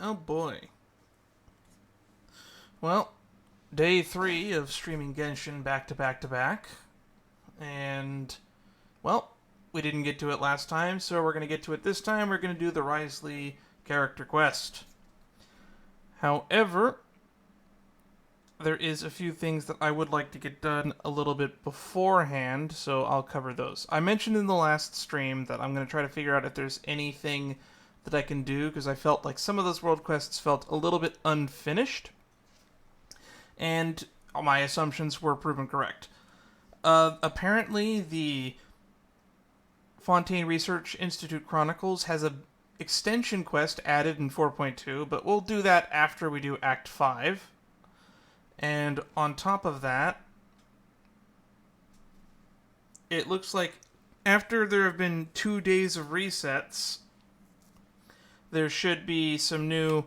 Oh boy. Well, day 3 of streaming Genshin back to back to back. And, well, we didn't get to it last time, so we're going to get to it this time. We're going to do the Wriothesley character quest. However, there is a few things that I would like to get done a little bit beforehand, so I'll cover those. I mentioned in the last stream that I'm going to try to figure out if there's anything that I can do, because I felt like some of those world quests felt a little bit unfinished, and my assumptions were proven correct. Apparently, the Fontaine Research Institute Chronicles has a extension quest added in 4.2, but we'll do that after we do Act 5. And on top of that, it looks like after there have been 2 days of resets, there should be some new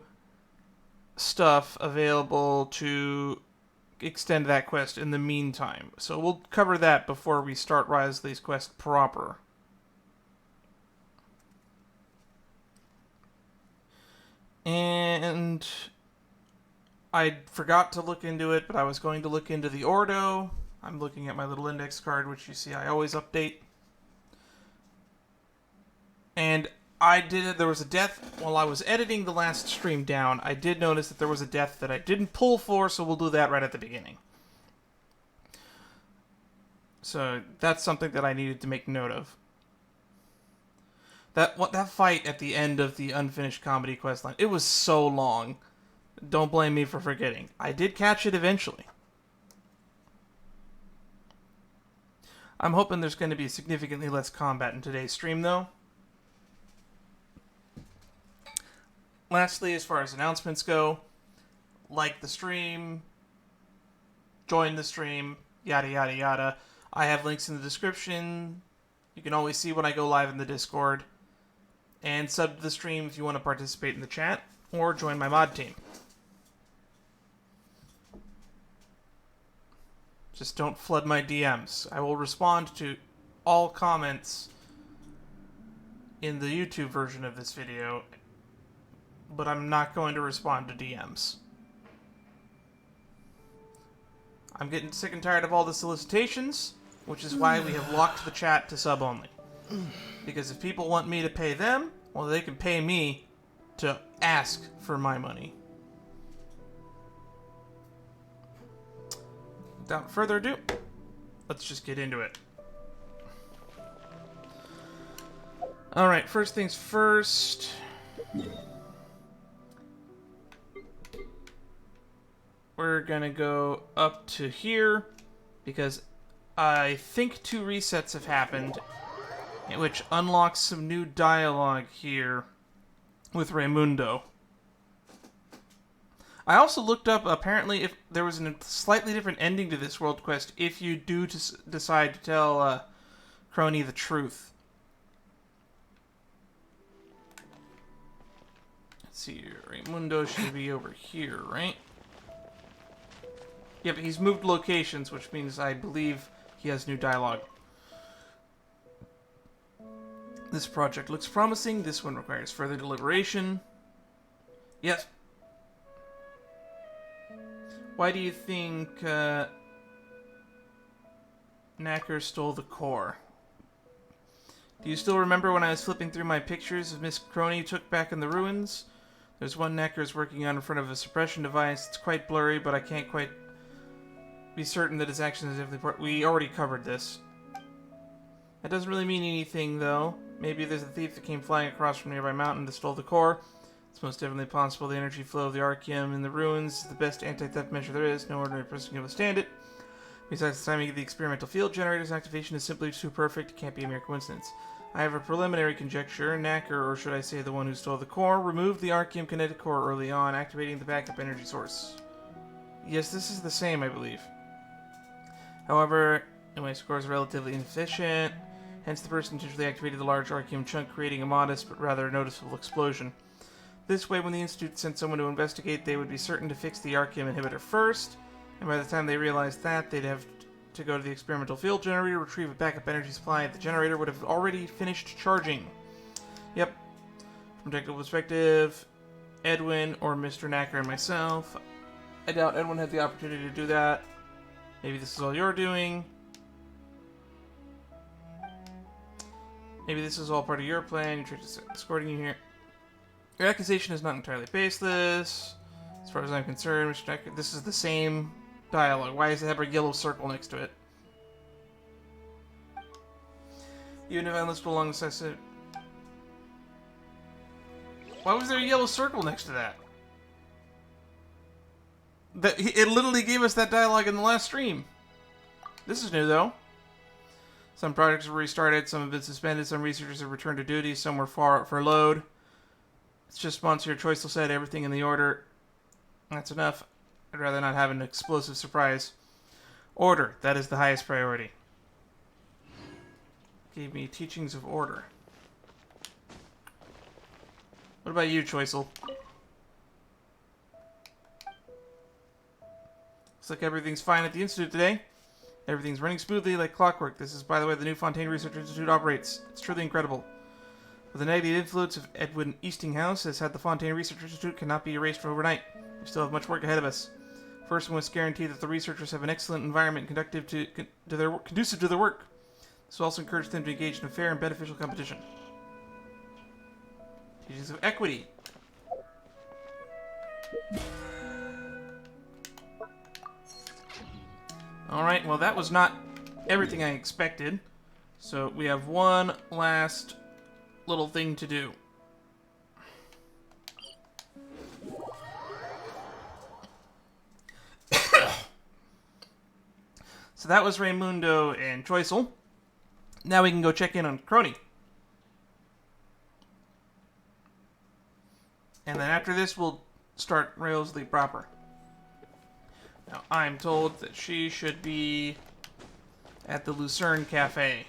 stuff available to extend that quest in the meantime. So we'll cover that before we start Wriothesley's quest proper. And I forgot to look into it, but I was going to look into the Ordo. I'm looking at my little index card, which you see I always update. And there was a death while I was editing the last stream down. I did notice that there was a death that I didn't pull for, so we'll do that right at the beginning. So that's something that I needed to make note of. That fight at the end of the unfinished comedy questline, it was so long. Don't blame me for forgetting. I did catch it eventually. I'm hoping there's going to be significantly less combat in today's stream, though. Lastly, as far as announcements go, like the stream, join the stream, yada yada yada. I have links in the description. You can always see when I go live in the Discord. And sub to the stream if you want to participate in the chat, or join my mod team. Just don't flood my DMs. I will respond to all comments in the YouTube version of this video, but I'm not going to respond to DMs. I'm getting sick and tired of all the solicitations, which is why we have locked the chat to sub only. Because if people want me to pay them, well, they can pay me to ask for my money. Without further ado, let's just get into it. Alright, first things first. We're gonna go up to here, because I think 2 resets have happened, which unlocks some new dialogue here with Raimundo. I also looked up, apparently, if there was a slightly different ending to this world quest if you do decide to tell Crony the truth. Let's see, Raimundo should be over here, right? Yep, he's moved locations, which means I believe he has new dialogue. This project looks promising. This one requires further deliberation. Yes. Why do you think Knacker stole the core? Do you still remember when I was flipping through my pictures of Miss Crony took back in the ruins? There's one Knacker's working on in front of a suppression device. It's quite blurry, but I can't quite be certain that his actions is definitely part. We already covered this. That doesn't really mean anything, though. Maybe there's a thief that came flying across from a nearby mountain that stole the core. It's most definitely possible the energy flow of the Archeum in the ruins is the best anti-theft measure there is. No ordinary person can withstand it. Besides, the timing of the experimental field generator's activation is simply too perfect. It can't be a mere coincidence. I have a preliminary conjecture. Knacker, or should I say the one who stole the core, removed the Archeum kinetic core early on, activating the backup energy source. Yes, this is the same, I believe. However, my score is relatively inefficient. Hence, the person intentionally activated the large Archeum chunk, creating a modest but rather noticeable explosion. This way, when the Institute sent someone to investigate, they would be certain to fix the Archeum inhibitor first, and by the time they realized that, they'd have to go to the experimental field generator, retrieve a backup energy supply. The generator would have already finished charging. Yep. From technical perspective, Edwin or Mr. Knacker and myself. I doubt Edwin had the opportunity to do that. Maybe this is all you're doing. Maybe this is all part of your plan. You're just escorting you here. Your accusation is not entirely baseless. As far as I'm concerned, Mr. Knacker, this is the same dialogue. Why does it have a yellow circle next to it? Even if I listed along the side, why was there a yellow circle next to that? It literally gave us that dialogue in the last stream. This is new, though. Some projects were restarted, some have been suspended, some researchers have returned to duty, some were furloughed. It's just Monsieur Choice said everything in the order. That's enough. I'd rather not have an explosive surprise. Order, that is the highest priority. Gave me teachings of order. What about you, Choice? Looks like everything's fine at the Institute today. Everything's running smoothly like clockwork. This is, by the way, the new Fontaine Research Institute operates. It's truly incredible. But the negative influence of Edwin Eastinghouse has had the Fontaine Research Institute cannot be erased overnight. We still have much work ahead of us. First, we must guarantee that the researchers have an excellent environment conducive to their work. This will also encourage them to engage in a fair and beneficial competition. Teachings of equity. Alright, well that was not everything I expected. So we have one last little thing to do. So that was Raymundo and Choice. Now we can go check in on Crony. And then after this, we'll start Wriothesley proper. Now, I'm told that she should be at the Lucerne Cafe.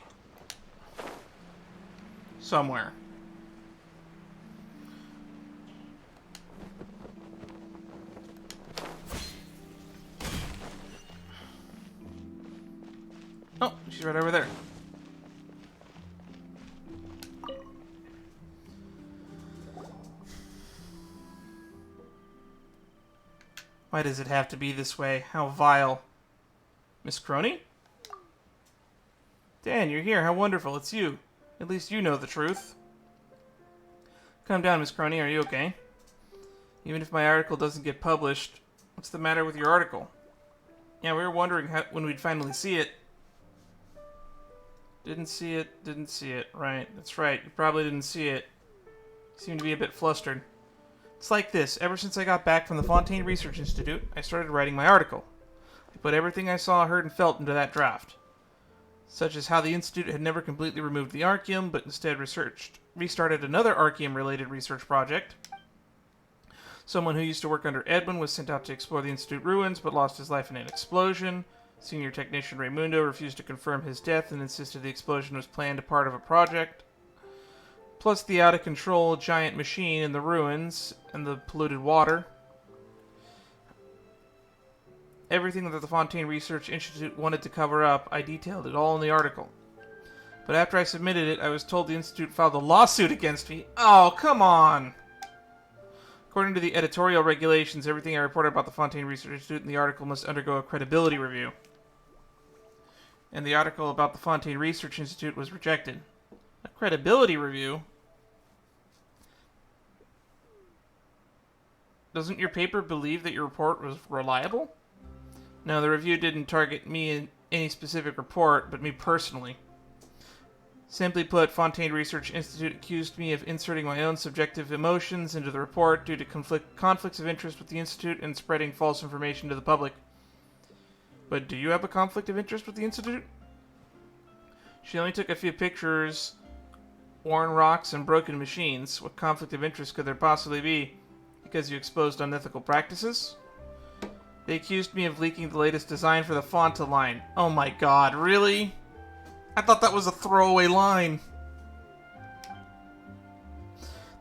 Somewhere. Oh, she's right over there. Why does it have to be this way? How vile. Miss Crony? Dan, you're here. How wonderful. It's you. At least you know the truth. Calm down, Miss Crony. Are you okay? Even if my article doesn't get published, what's the matter with your article? Yeah, we were wondering when we'd finally see it. Didn't see it. Right, that's right. You probably didn't see it. You seem to be a bit flustered. It's like this. Ever since I got back from the Fontaine Research Institute, I started writing my article. I put everything I saw, heard, and felt into that draft. Such as how the Institute had never completely removed the Archeum, but instead restarted another Archeum-related research project. Someone who used to work under Edwin was sent out to explore the Institute ruins, but lost his life in an explosion. Senior technician Raymundo refused to confirm his death and insisted the explosion was planned as part of a project. Plus the out-of-control giant machine in the ruins and the polluted water. Everything that the Fontaine Research Institute wanted to cover up, I detailed it all in the article. But after I submitted it, I was told the Institute filed a lawsuit against me. Oh, come on! According to the editorial regulations, everything I reported about the Fontaine Research Institute in the article must undergo a credibility review. And the article about the Fontaine Research Institute was rejected. A credibility review? Doesn't your paper believe that your report was reliable? No, the review didn't target me in any specific report, but me personally. Simply put, Fontaine Research Institute accused me of inserting my own subjective emotions into the report due to conflicts of interest with the Institute and spreading false information to the public. But do you have a conflict of interest with the Institute? She only took a few pictures, worn rocks, and broken machines. What conflict of interest could there possibly be? Because you exposed unethical practices? They accused me of leaking the latest design for the Fonta line. Oh my god, really? I thought that was a throwaway line.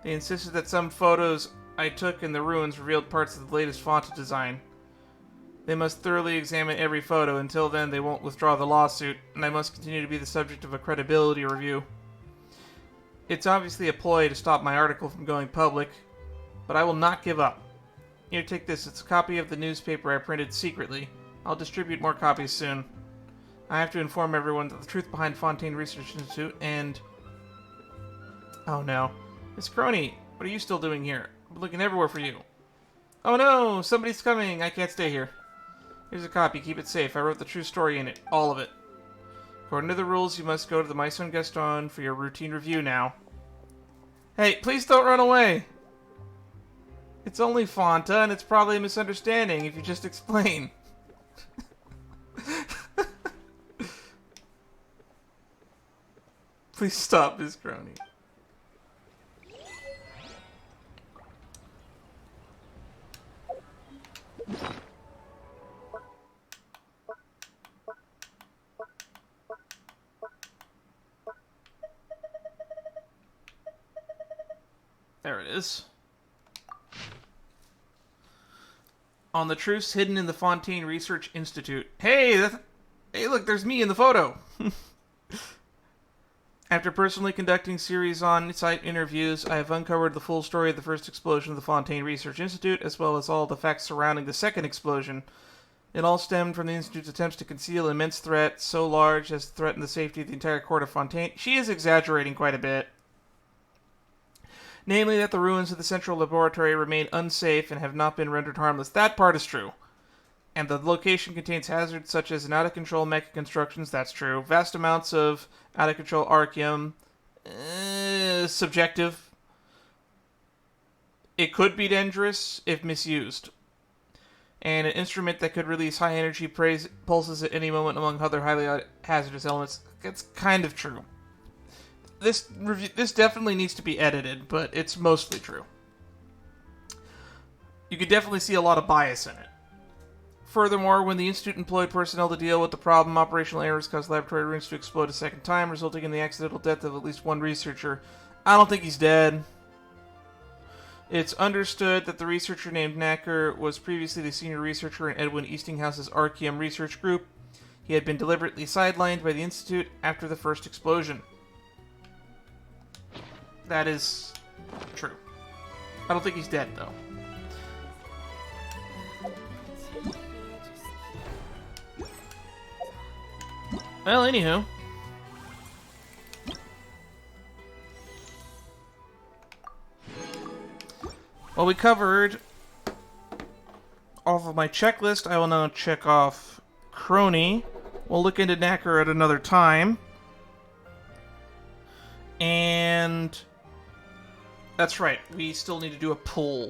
They insisted that some photos I took in the ruins revealed parts of the latest Fonta design. They must thoroughly examine every photo. Until then, they won't withdraw the lawsuit, and I must continue to be the subject of a credibility review. It's obviously a ploy to stop my article from going public. but I will not give up. Here, take this. It's a copy of the newspaper I printed secretly. I'll distribute more copies soon. I have to inform everyone that the truth behind Fontaine Research Institute and... Oh no. Miss Crony, what are you still doing here? I'm looking everywhere for you. Oh no! Somebody's coming! I can't stay here. Here's a copy. Keep it safe. I wrote the true story in it. All of it. According to the rules, you must go to the Maison Gaston for your routine review now. Hey, please don't run away! It's only Fontaine. It's probably a misunderstanding if you just explain. Please stop, Miss Crony. There it is. On the truths hidden in the Fontaine Research Institute. Hey, hey, look, there's me in the photo. After personally conducting series on-site interviews, I have uncovered the full story of the first explosion of the Fontaine Research Institute, as well as all the facts surrounding the second explosion. It all stemmed from the Institute's attempts to conceal an immense threat so large as to threaten the safety of the entire court of Fontaine. She is exaggerating quite a bit. Namely, that the ruins of the central laboratory remain unsafe and have not been rendered harmless. That part is true. And the location contains hazards such as an out-of-control mecha constructions. That's true. Vast amounts of out-of-control archaeum. Subjective. It could be dangerous if misused. And an instrument that could release high-energy pulses at any moment among other highly hazardous elements. That's kind of true. This definitely needs to be edited, but it's mostly true. You could definitely see a lot of bias in it. Furthermore, when the Institute employed personnel to deal with the problem, operational errors caused laboratory ruins to explode a second time, resulting in the accidental death of at least one researcher. I don't think he's dead. It's understood that the researcher named Knacker was previously the senior researcher in Edwin Eastinghouse's Archaeum research group. He had been deliberately sidelined by the Institute after the first explosion. That is true. I don't think he's dead, though. Well, anywho. Well, we covered off of my checklist. I will now check off Crony. We'll look into Knacker at another time. And that's right. We still need to do a pull.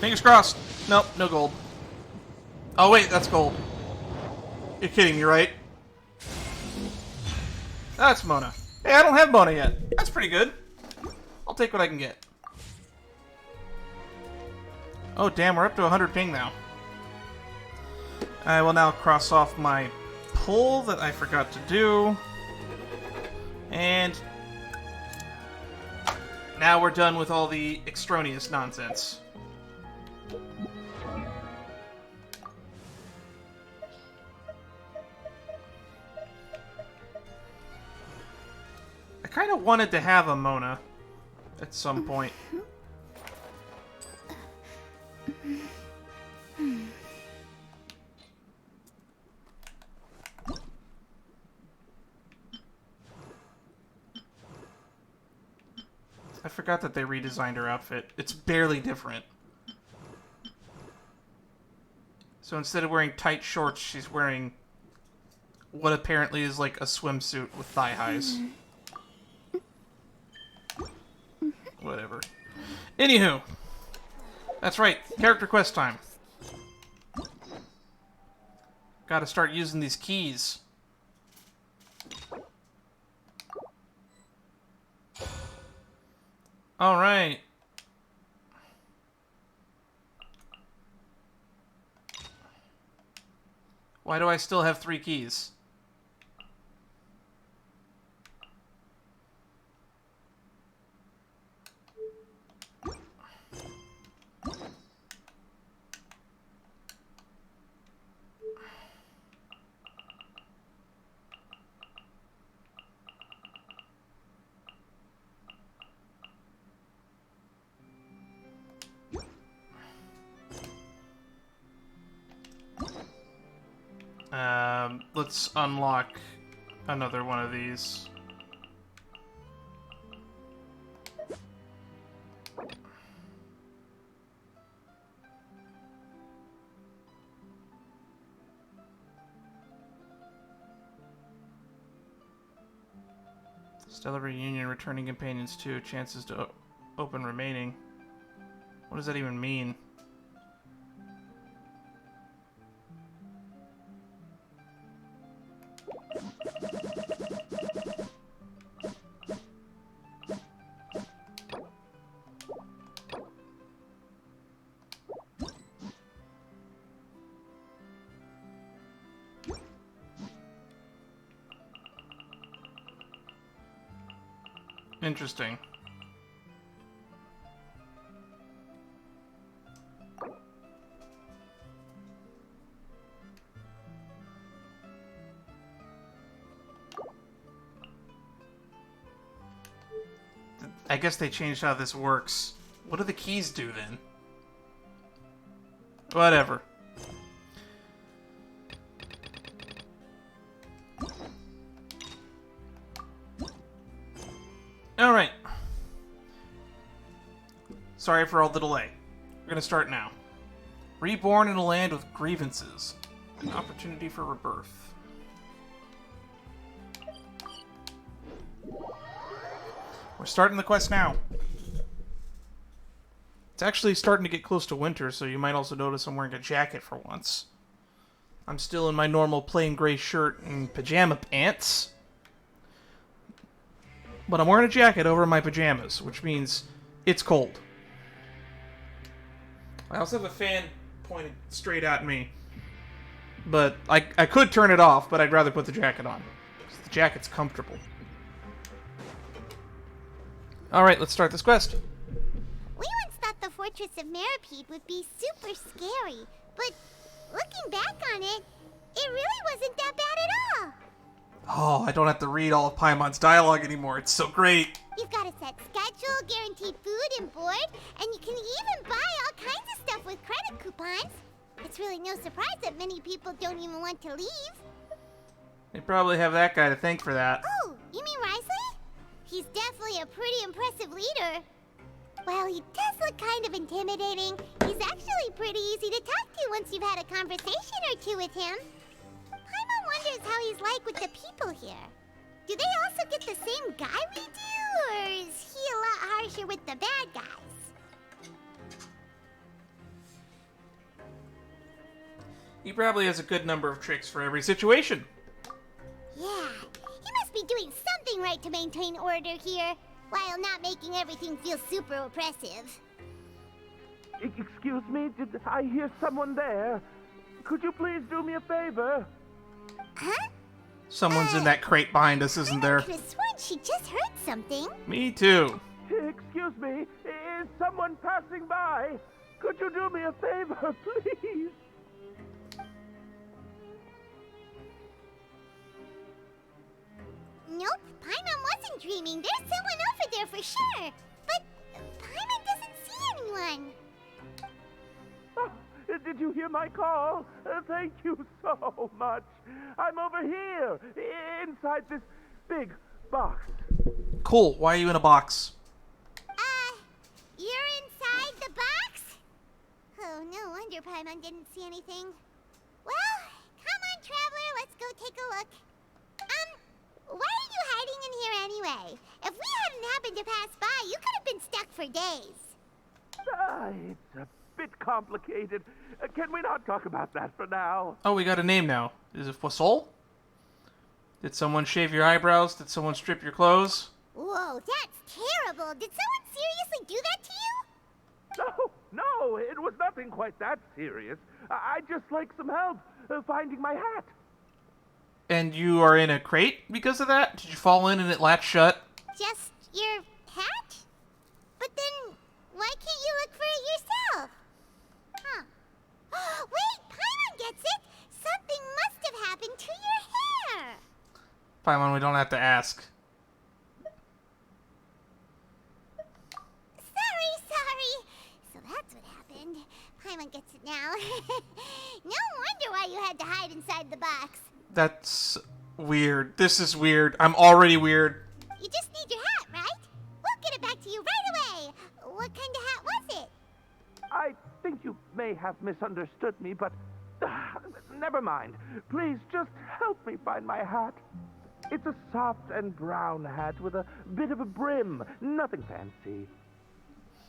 Fingers crossed. Nope, no gold. Oh wait, that's gold. You're kidding me, right? That's Mona. Hey, I don't have Mona yet. That's pretty good. I'll take what I can get. Oh damn, we're up to 100 ping now. I will now cross off my pull that I forgot to do. And now we're done with all the extraneous nonsense. I kind of wanted to have a Mona at some point. I forgot that they redesigned her outfit. It's barely different. So instead of wearing tight shorts, she's wearing what apparently is like a swimsuit with thigh highs. Whatever. Anywho. That's right. Character quest time. Gotta start using these keys. Alright. Why do I still have 3 keys? let's unlock another one of these. Stellar Reunion, returning companions 2, chances to open remaining. What does that even mean? Interesting. I guess they changed how this works. What do the keys do then? Whatever. Alright. Sorry for all the delay. We're gonna start now. Reborn in a land with grievances. An opportunity for rebirth. We're starting the quest now. It's actually starting to get close to winter, so you might also notice I'm wearing a jacket for once. I'm still in my normal plain gray shirt and pajama pants. But I'm wearing a jacket over my pajamas, which means it's cold. I also have a fan pointed straight at me. But I could turn it off, but I'd rather put the jacket on. Because the jacket's comfortable. Alright, let's start this quest. We once thought the Fortress of Meripede would be super scary, but looking back on it, it really wasn't that bad at all. Oh, I don't have to read all of Paimon's dialogue anymore. It's so great. You've got a set schedule, guaranteed food and board, and you can even buy all kinds of stuff with credit coupons. It's really no surprise that many people don't even want to leave. They probably have that guy to thank for that. Oh, you mean Wriothesley? He's definitely a pretty impressive leader. Well, he does look kind of intimidating. He's actually pretty easy to talk to once you've had a conversation or two with him. Paimon wonders how he's like with the people here. Do they also get the same guy we do, or is he a lot harsher with the bad guys? He probably has a good number of tricks for every situation. Yeah, he must be doing something right to maintain order here, while not making everything feel super oppressive. Excuse me, did I hear someone there? Could you please do me a favor? Huh? Someone's in that crate behind us, isn't there? I could have sworn she just heard something. Me too. Excuse me, is someone passing by? Could you do me a favor, please? Nope, Paimon wasn't dreaming. There's someone over there for sure. But Paimon doesn't see anyone. Oh, did you hear my call? Thank you so much. I'm over here, inside this big box. Cool, why are you in a box? You're inside the box? Oh, no wonder Paimon didn't see anything. Well, come on, Traveler, let's go take a look. Why are you hiding in here anyway? If we hadn't happened to pass by, you could have been stuck for days. It's a bit complicated. Can we not talk about that for now? Oh, we got a name now. Is it Fossol? Did someone shave your eyebrows? Did someone strip your clothes? Whoa, that's terrible. Did someone seriously do that to you? No, it was nothing quite that serious. I'd just like some help finding my hat. And you are in a crate because of that? Did you fall in and it latched shut? Just your hat? But then, why can't you look for it yourself? Huh. Wait, Paimon gets it! Something must have happened to your hair! Paimon, we don't have to ask. Sorry. So that's what happened. Paimon gets it now. No wonder why you had to hide inside the box. That's weird. This is weird. I'm already weird. You just need your hat, right? We'll get it back to you right away. What kind of hat was it? I think you may have misunderstood me, but never mind. Please just help me find my hat. It's a soft and brown hat with a bit of a brim. Nothing fancy.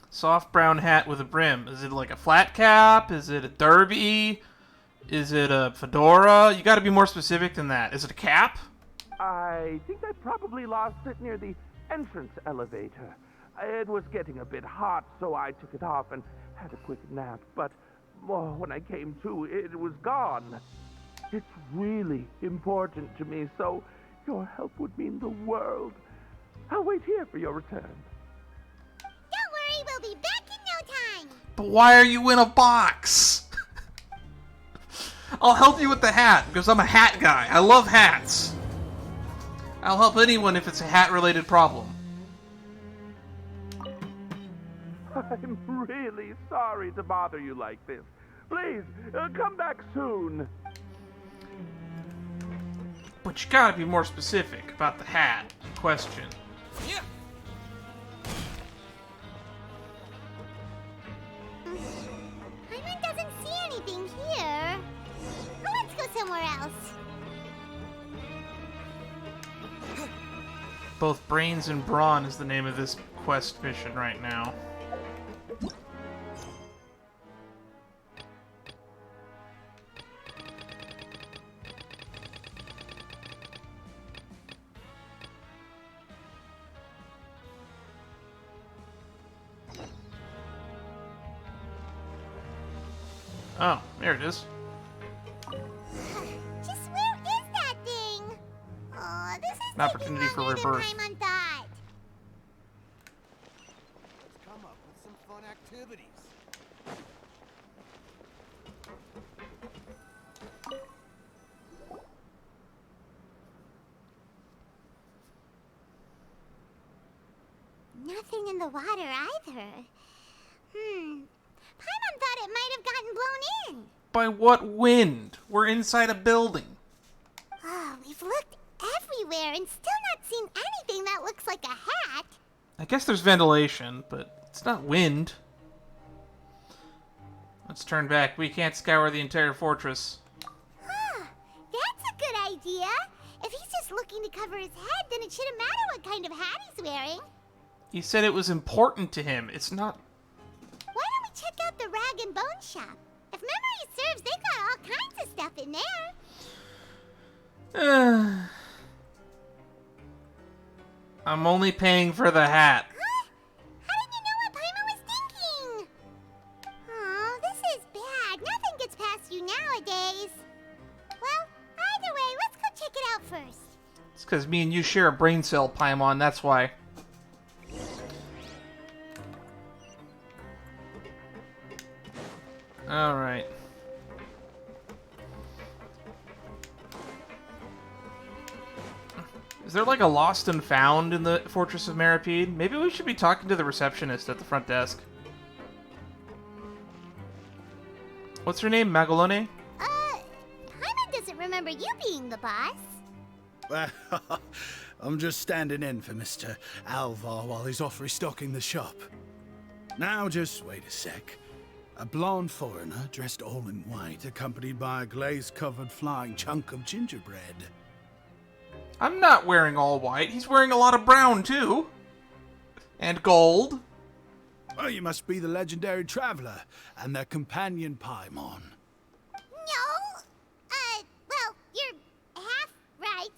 Soft brown hat with a brim. Is it like a flat cap? Is it a derby? Is it a fedora? You gotta be more specific than that. Is it a cap? I think I probably lost it near the entrance elevator. It was getting a bit hot, so I took it off and had a quick nap. But when I came to, it was gone. It's really important to me, so your help would mean the world. I'll wait here for your return. Don't worry, we'll be back in no time. But why are you in a box? I'll help you with the hat, because I'm a hat guy. I love hats. I'll help anyone if it's a hat-related problem. I'm really sorry to bother you like this. Please, come back soon. But you gotta be more specific about the hat question. Paimon doesn't see anything here. Well, let's go somewhere else. Both Brains and Brawn is the name of this quest mission right now. Oh, there it is. Just where is that thing? Oh, this is An opportunity for longer than Rebirth. Paimon thought. Let's come up with some fun activities. Nothing in the water either. Paimon thought it might have gotten blown in. By what wind? We're inside a building. Oh, we've looked everywhere and still not seen anything that looks like a hat. I guess there's ventilation, but it's not wind. Let's turn back. We can't scour the entire fortress. Huh, that's a good idea. If he's just looking to cover his head, then it shouldn't matter what kind of hat he's wearing. He said it was important to him. It's not... Why don't we check out the Rag and Bone Shop? If memory serves, they got all kinds of stuff in there. I'm only paying for the hat. Huh? How did you know what Paimon was thinking? Oh, this is bad. Nothing gets past you nowadays. Well, either way, let's go check it out first. It's because me and you share a brain cell, Paimon, that's why. Alright. Is there like a lost and found in the Fortress of Maripede? Maybe we should be talking to the receptionist at the front desk. What's her name? Magalone? Paimon doesn't remember you being the boss. Well, I'm just standing in for Mr. Alvar while he's off restocking the shop. Now, just wait a sec. A blonde foreigner, dressed all in white, accompanied by a glaze-covered flying chunk of gingerbread. I'm not wearing all white. He's wearing a lot of brown, too. And gold. Oh, you must be the legendary traveler and their companion Paimon. No. Well, you're half right.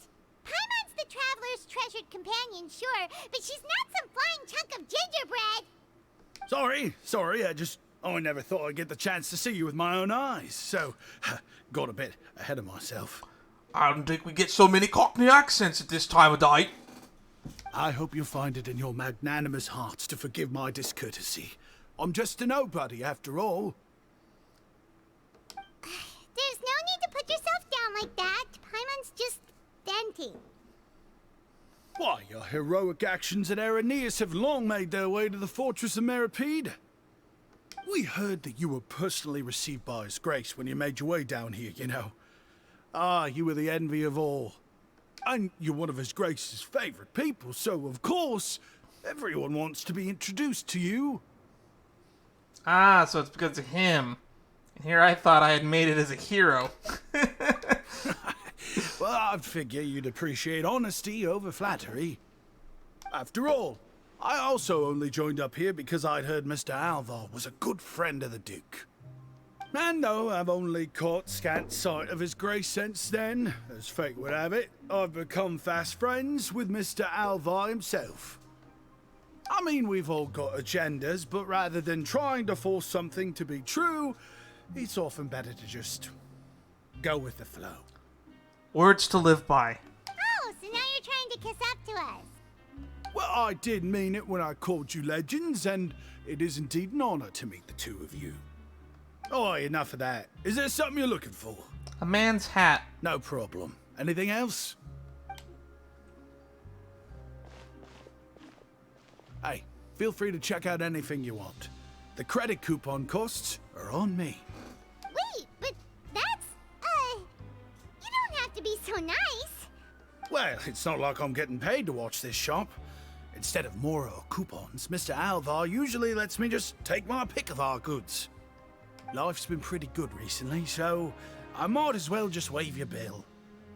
Paimon's the traveler's treasured companion, sure, but she's not some flying chunk of gingerbread. Sorry, I never thought I'd get the chance to see you with my own eyes, so got a bit ahead of myself. I don't think we get so many Cockney accents at this time of day. I hope you find it in your magnanimous hearts to forgive my discourtesy. I'm just a nobody, after all. There's no need to put yourself down like that. Paimon's just venting. Why, your heroic actions at Aeneas have long made their way to the Fortress of Maripede. We heard that you were personally received by His Grace when you made your way down here, you know. Ah, you were the envy of all. And you're one of His Grace's favorite people, so of course, everyone wants to be introduced to you. Ah, so it's because of him. And here I thought I had made it as a hero. Well, I'd figure you'd appreciate honesty over flattery. After all, I also only joined up here because I'd heard Mr. Alvar was a good friend of the Duke. And though I've only caught scant sight of His Grace since then, as fate would have it, I've become fast friends with Mr. Alvar himself. I mean, we've all got agendas, but rather than trying to force something to be true, it's often better to just go with the flow. Words to live by. Oh, so now you're trying to kiss up to us. Well, I did mean it when I called you legends, and it is indeed an honor to meet the two of you. Oh, enough of that. Is there something you're looking for? A man's hat. No problem. Anything else? Hey, feel free to check out anything you want. The credit coupon costs are on me. Wait, but that's, you don't have to be so nice. Well, it's not like I'm getting paid to watch this shop. Instead of more coupons, Mr. Alvar usually lets me just take my pick of our goods. Life's been pretty good recently, so I might as well just waive your bill.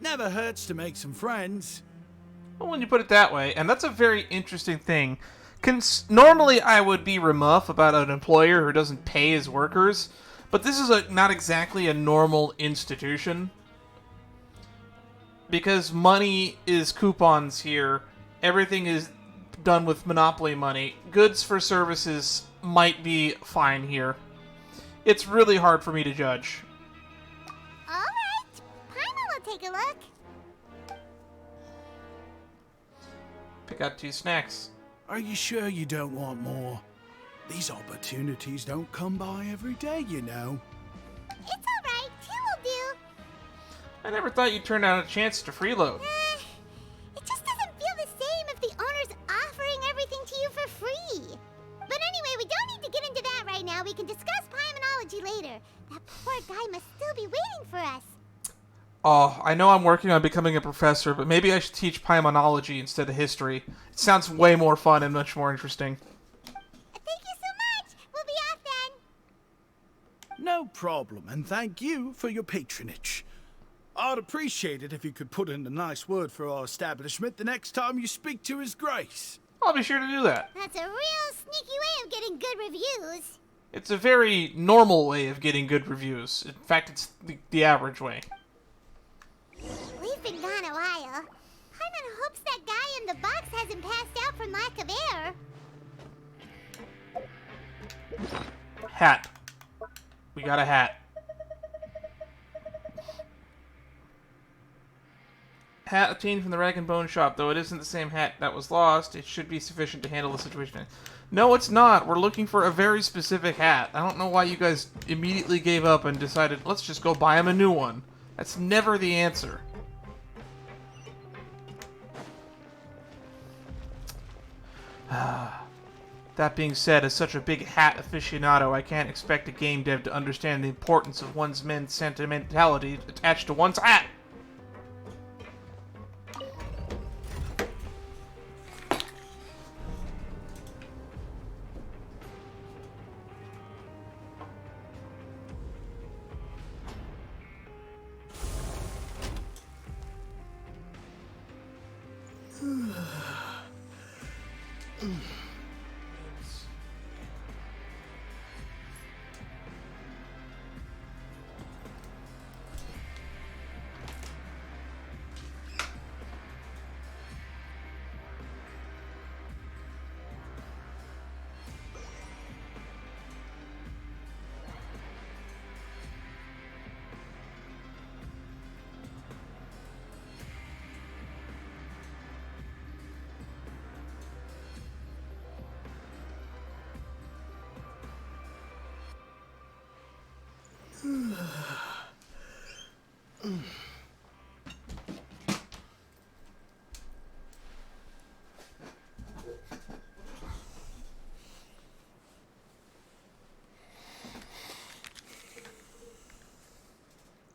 Never hurts to make some friends. Well, when you put it that way, and that's a very interesting thing. Normally, I would be remuff about an employer who doesn't pay his workers, but this is not exactly a normal institution. Because money is coupons here, everything is done with monopoly money. Goods for services might be fine here. It's really hard for me to judge. Alright, Paimon will take a look. Pick out 2 snacks. Are you sure you don't want more? These opportunities don't come by every day, you know. It's alright, 2 will do. I never thought you'd turn down a chance to freeload. It just doesn't feel the same if the owner's offering everything to you for free. But anyway, we don't need to get into that right now. We can discuss Paimonology later. That poor guy must still be waiting for us. Oh, I know I'm working on becoming a professor, but maybe I should teach Paimonology instead of history. It sounds way more fun and much more interesting. Thank you so much. We'll be off then. No problem, and thank you for your patronage. I'd appreciate it if you could put in a nice word for our establishment the next time you speak to His Grace. I'll be sure to do that. That's a real sneaky way of getting good reviews. It's a very normal way of getting good reviews. In fact, it's the average way. We've been gone a while. Paimon hopes that guy in the box hasn't passed out from lack of air. Hat. We got a hat. Hat obtained from the rag and bone shop. Though it isn't the same hat that was lost, it should be sufficient to handle the situation. No, it's not. We're looking for a very specific hat. I don't know why you guys immediately gave up and decided, let's just go buy him a new one. That's never the answer. That being said, as such a big hat aficionado, I can't expect a game dev to understand the importance of one's men's sentimentality attached to one's hat.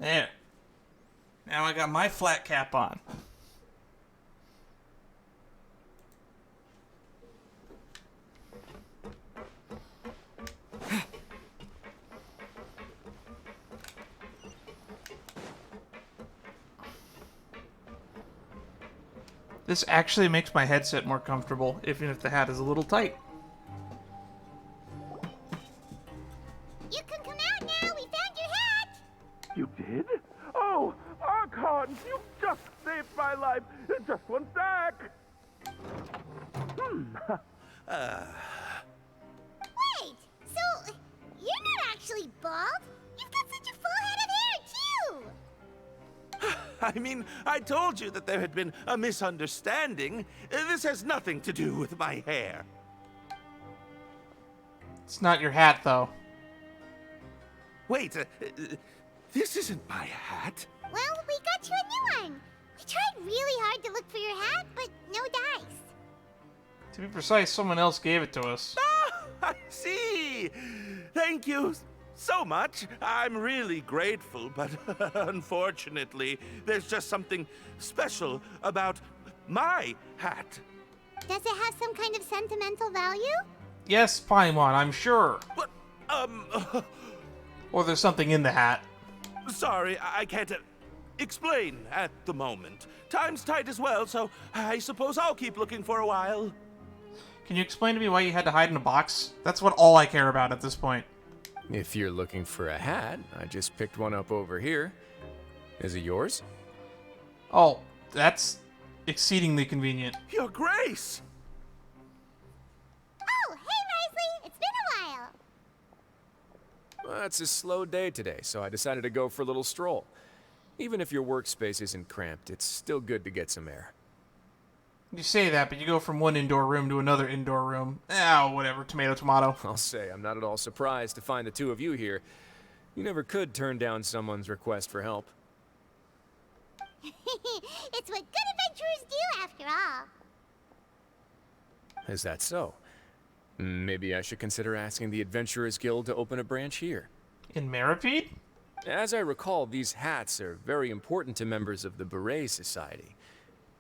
There. Now got my flat cap on. This actually makes my headset more comfortable, even if the hat is a little tight. You can come out now. We found your hat. You did? Oh, Archon, you just saved my life. Just one sec. Wait, so you're not actually bald? You've got such a full head of hair, too. I mean, I told you that there had been a misunderstanding. This has nothing to do with my hair. It's not your hat, though. Wait, this isn't my hat. Well, we got you a new one. We tried really hard to look for your hat, but no dice. To be precise, someone else gave it to us. Ah, I see. Thank you so much. I'm really grateful, but unfortunately, there's just something special about my hat. Does it have some kind of sentimental value? Yes, Paimon, I'm sure. But, Or there's something in the hat. sorry, I can't explain at the moment. Time's tight as well, so I suppose I'll keep looking for a while. Can you explain to me why you had to hide in a box? That's what all I care about at this point. If you're looking for a hat, I just picked one up over here. Is it yours? Oh, that's exceedingly convenient. Your Grace! Oh, hey, Wriothesley. It's been a while. Well, it's a slow day today, so I decided to go for a little stroll. Even if your workspace isn't cramped, it's still good to get some air. You say that, but you go from one indoor room to another indoor room. Oh, whatever. Tomato, tomato. I'll say, I'm not at all surprised to find the two of you here. You never could turn down someone's request for help. It's what good adventurers do, after all. Is that so? Maybe I should consider asking the Adventurers Guild to open a branch here. In Maripede? As I recall, these hats are very important to members of the Beret Society.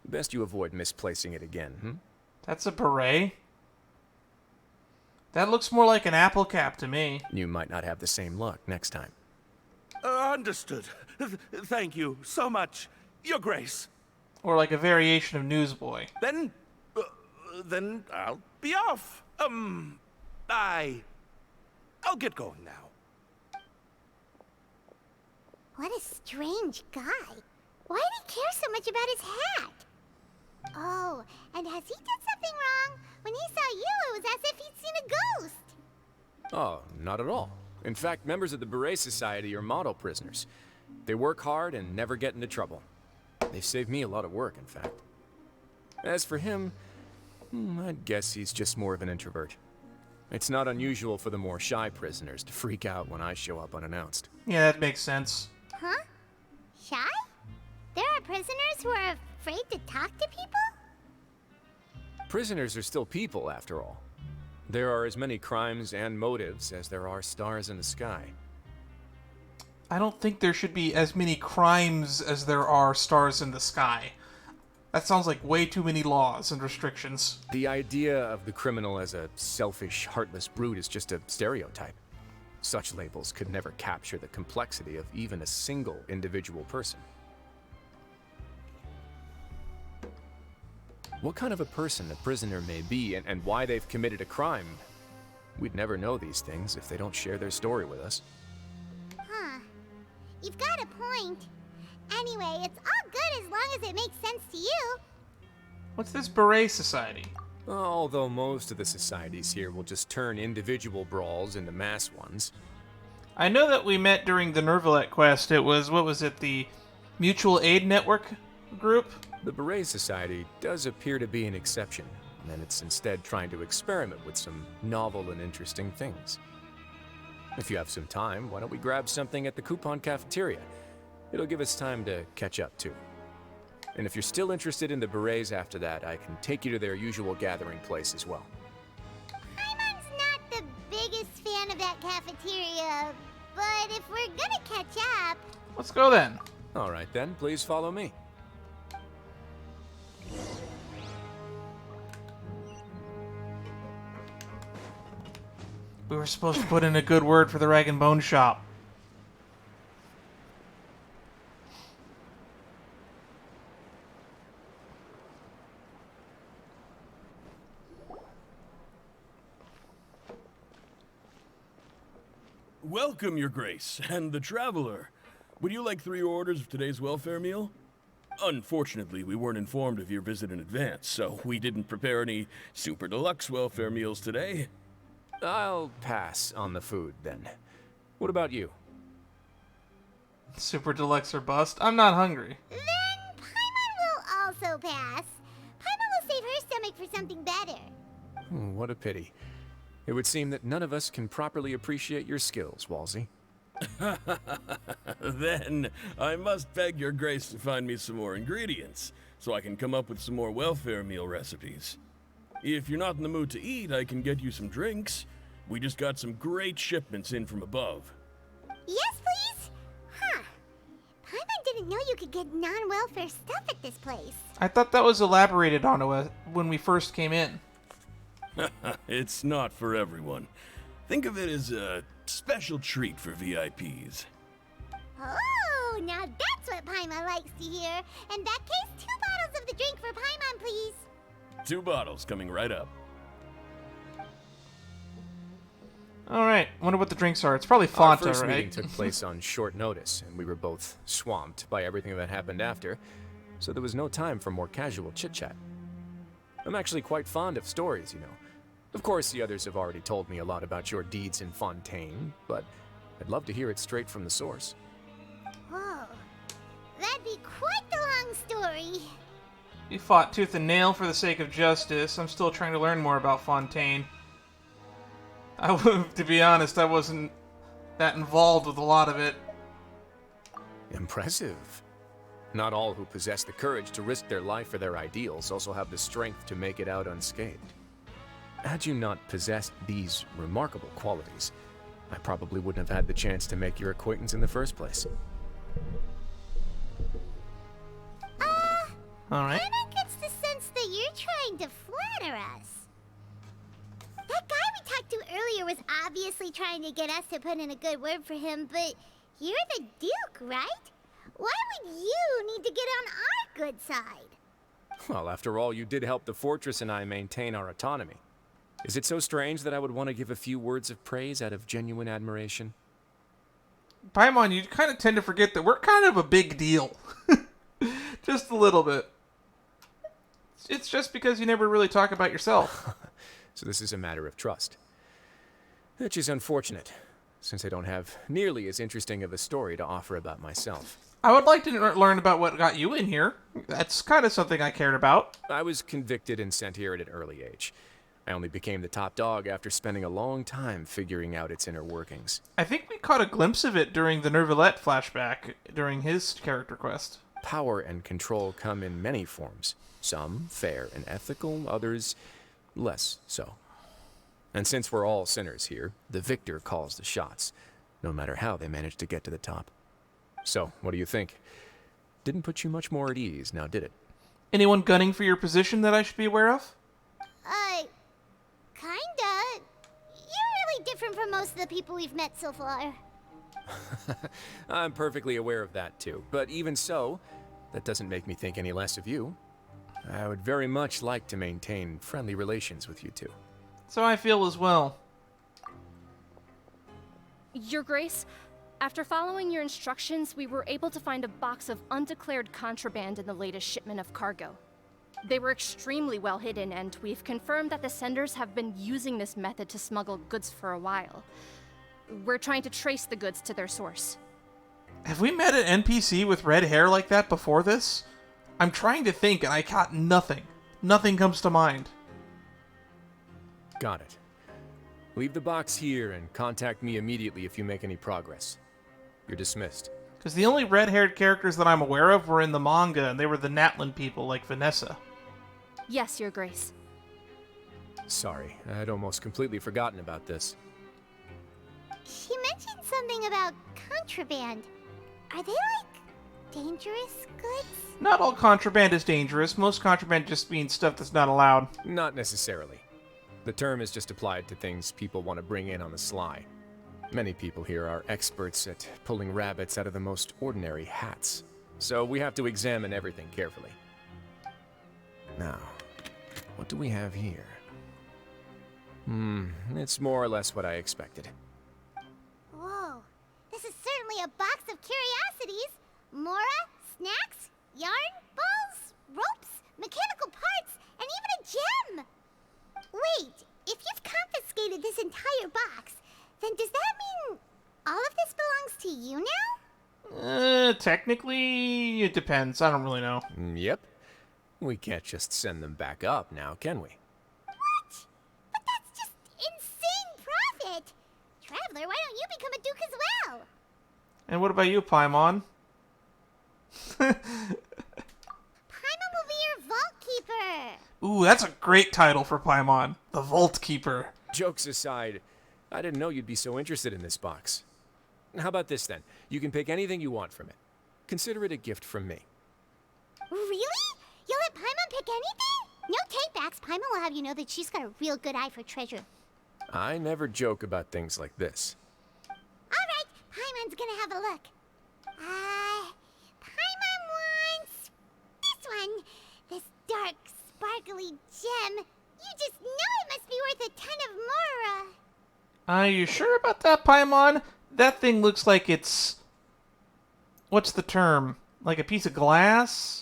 Best you avoid misplacing it again, That's a beret? That looks more like an apple cap to me. You might not have the same luck next time. Understood. Thank you so much, Your Grace. Or like a variation of Newsboy. Then I'll be off. I'll get going now. What a strange guy. Why did he care so much about his hat? Oh, and has he done something wrong? When he saw you, it was as if he'd seen a ghost. Oh, not at all. In fact, members of the Beret Society are model prisoners. They work hard and never get into trouble. They've saved me a lot of work, in fact. As for him, I'd guess he's just more of an introvert. It's not unusual for the more shy prisoners to freak out when I show up unannounced. Yeah, that makes sense. Huh? Shy? There are prisoners who are afraid to talk to people? Prisoners are still people, after all. There are as many crimes and motives as there are stars in the sky. I don't think there should be as many crimes as there are stars in the sky. That sounds like way too many laws and restrictions. The idea of the criminal as a selfish, heartless brute is just a stereotype. Such labels could never capture the complexity of even a single individual person. What kind of a person a prisoner may be and why they've committed a crime, we'd never know these things if they don't share their story with us. Huh. You've got a point. Anyway, it's all good as long as it makes sense to you. What's this Beret Society? Although most of the societies here will just turn individual brawls into mass ones. I know that we met during the Nervalet quest. It was, what was it, the Mutual Aid Network group? The Beret Society does appear to be an exception, and it's instead trying to experiment with some novel and interesting things. If you have some time, why don't we grab something at the Coupon Cafeteria? It'll give us time to catch up, too. And if you're still interested in the Berets after that, I can take you to their usual gathering place as well. Paimon's not the biggest fan of that cafeteria, but if we're gonna catch up... Let's go then. All right then, please follow me. We were supposed to put in a good word for the Rag and Bone Shop. Welcome, Your Grace, and the Traveler. Would you like 3 orders of today's welfare meal? Unfortunately, we weren't informed of your visit in advance, so we didn't prepare any super deluxe welfare meals today. I'll pass on the food, then. What about you? Super deluxe or bust. I'm not hungry. Then Paimon will also pass. Paimon will save her stomach for something better. What a pity. It would seem that none of us can properly appreciate your skills, Walsey. Then, I must beg Your Grace to find me some more ingredients, so I can come up with some more welfare meal recipes. If you're not in the mood to eat, I can get you some drinks. We just got some great shipments in from above. Yes, please? Huh. Paimon didn't know you could get non-welfare stuff at this place. I thought that was elaborated on when we first came in. It's not for everyone. Think of it as a special treat for VIPs. Oh, now that's what Paimon likes to hear. In that case, 2 bottles of the drink for Paimon, please. 2 bottles coming right up. Alright, wonder what the drinks are. It's probably Our Fanta, first right? meeting took place on short notice, and we were both swamped by everything that happened after, so there was no time for more casual chit-chat. I'm actually quite fond of stories, you know. Of course, the others have already told me a lot about your deeds in Fontaine, but I'd love to hear it straight from the source. Whoa. That'd be quite the long story. You fought tooth and nail for the sake of justice. I'm still trying to learn more about Fontaine. To be honest, I wasn't that involved with a lot of it. Impressive. Not all who possess the courage to risk their life for their ideals also have the strength to make it out unscathed. Had you not possessed these remarkable qualities, I probably wouldn't have had the chance to make your acquaintance in the first place. Alright. Paimon gets the sense that you're trying to flatter us. That guy we talked to earlier was obviously trying to get us to put in a good word for him, but you're the Duke, right? Why would you need to get on our good side? Well, after all, you did help the fortress and I maintain our autonomy. Is it so strange that I would want to give a few words of praise out of genuine admiration? Paimon, you kind of tend to forget that we're kind of a big deal. Just a little bit. It's just because you never really talk about yourself. So this is a matter of trust. Which is unfortunate, since I don't have nearly as interesting of a story to offer about myself. I would like to learn about what got you in here. That's kind of something I cared about. I was convicted and sent here at an early age. I only became the top dog after spending a long time figuring out its inner workings. I think we caught a glimpse of it during the Nervalette flashback during his character quest. Power and control come in many forms. Some fair and ethical, others less so. And since we're all sinners here, the victor calls the shots, no matter how they manage to get to the top. So, what do you think? Didn't put you much more at ease, now did it? Anyone gunning for your position that I should be aware of? Kinda. You're really different from most of the people we've met so far. I'm perfectly aware of that too, but even so, that doesn't make me think any less of you. I would very much like to maintain friendly relations with you two. So I feel as well. Your Grace, after following your instructions, we were able to find a box of undeclared contraband in the latest shipment of cargo. They were extremely well hidden, and we've confirmed that the senders have been using this method to smuggle goods for a while. We're trying to trace the goods to their source. Have we met an NPC with red hair like that before this? I'm trying to think and I got nothing. Nothing comes to mind. Got it. Leave the box here and contact me immediately if you make any progress. You're dismissed. Because the only red-haired characters that I'm aware of were in the manga, and they were the Natlan people like Vanessa. Yes, Your Grace. Sorry, I'd almost completely forgotten about this. She mentioned something about contraband. Are they like dangerous goods? Not all contraband is dangerous. Most contraband just means stuff that's not allowed. Not necessarily. The term is just applied to things people want to bring in on the sly. Many people here are experts at pulling rabbits out of the most ordinary hats, so we have to examine everything carefully. Now, what do we have here? It's more or less what I expected. Whoa, this is certainly a box of curiosities. Mora, snacks, yarn, balls, ropes, mechanical parts, and even a gem! Wait, if you've confiscated this entire box, then does that mean all of this belongs to you now? Technically, it depends. I don't really know. Yep. We can't just send them back up now, can we? What? But that's just insane profit! Traveler, why don't you become a duke as well? And what about you, Paimon? Paimon will be your vault keeper! Ooh, that's a great title for Paimon. The Vault Keeper. Jokes aside, I didn't know you'd be so interested in this box. How about this then? You can pick anything you want from it. Consider it a gift from me. Really? You'll let Paimon pick anything? No takebacks. Paimon will have you know that she's got a real good eye for treasure. I never joke about things like this. Alright, Paimon's gonna have a look. Paimon wants this one. This dark, sparkly gem. You just know it must be worth a ton of Mora. Are you sure about that, Paimon? That thing looks like it's... What's the term? Like a piece of glass?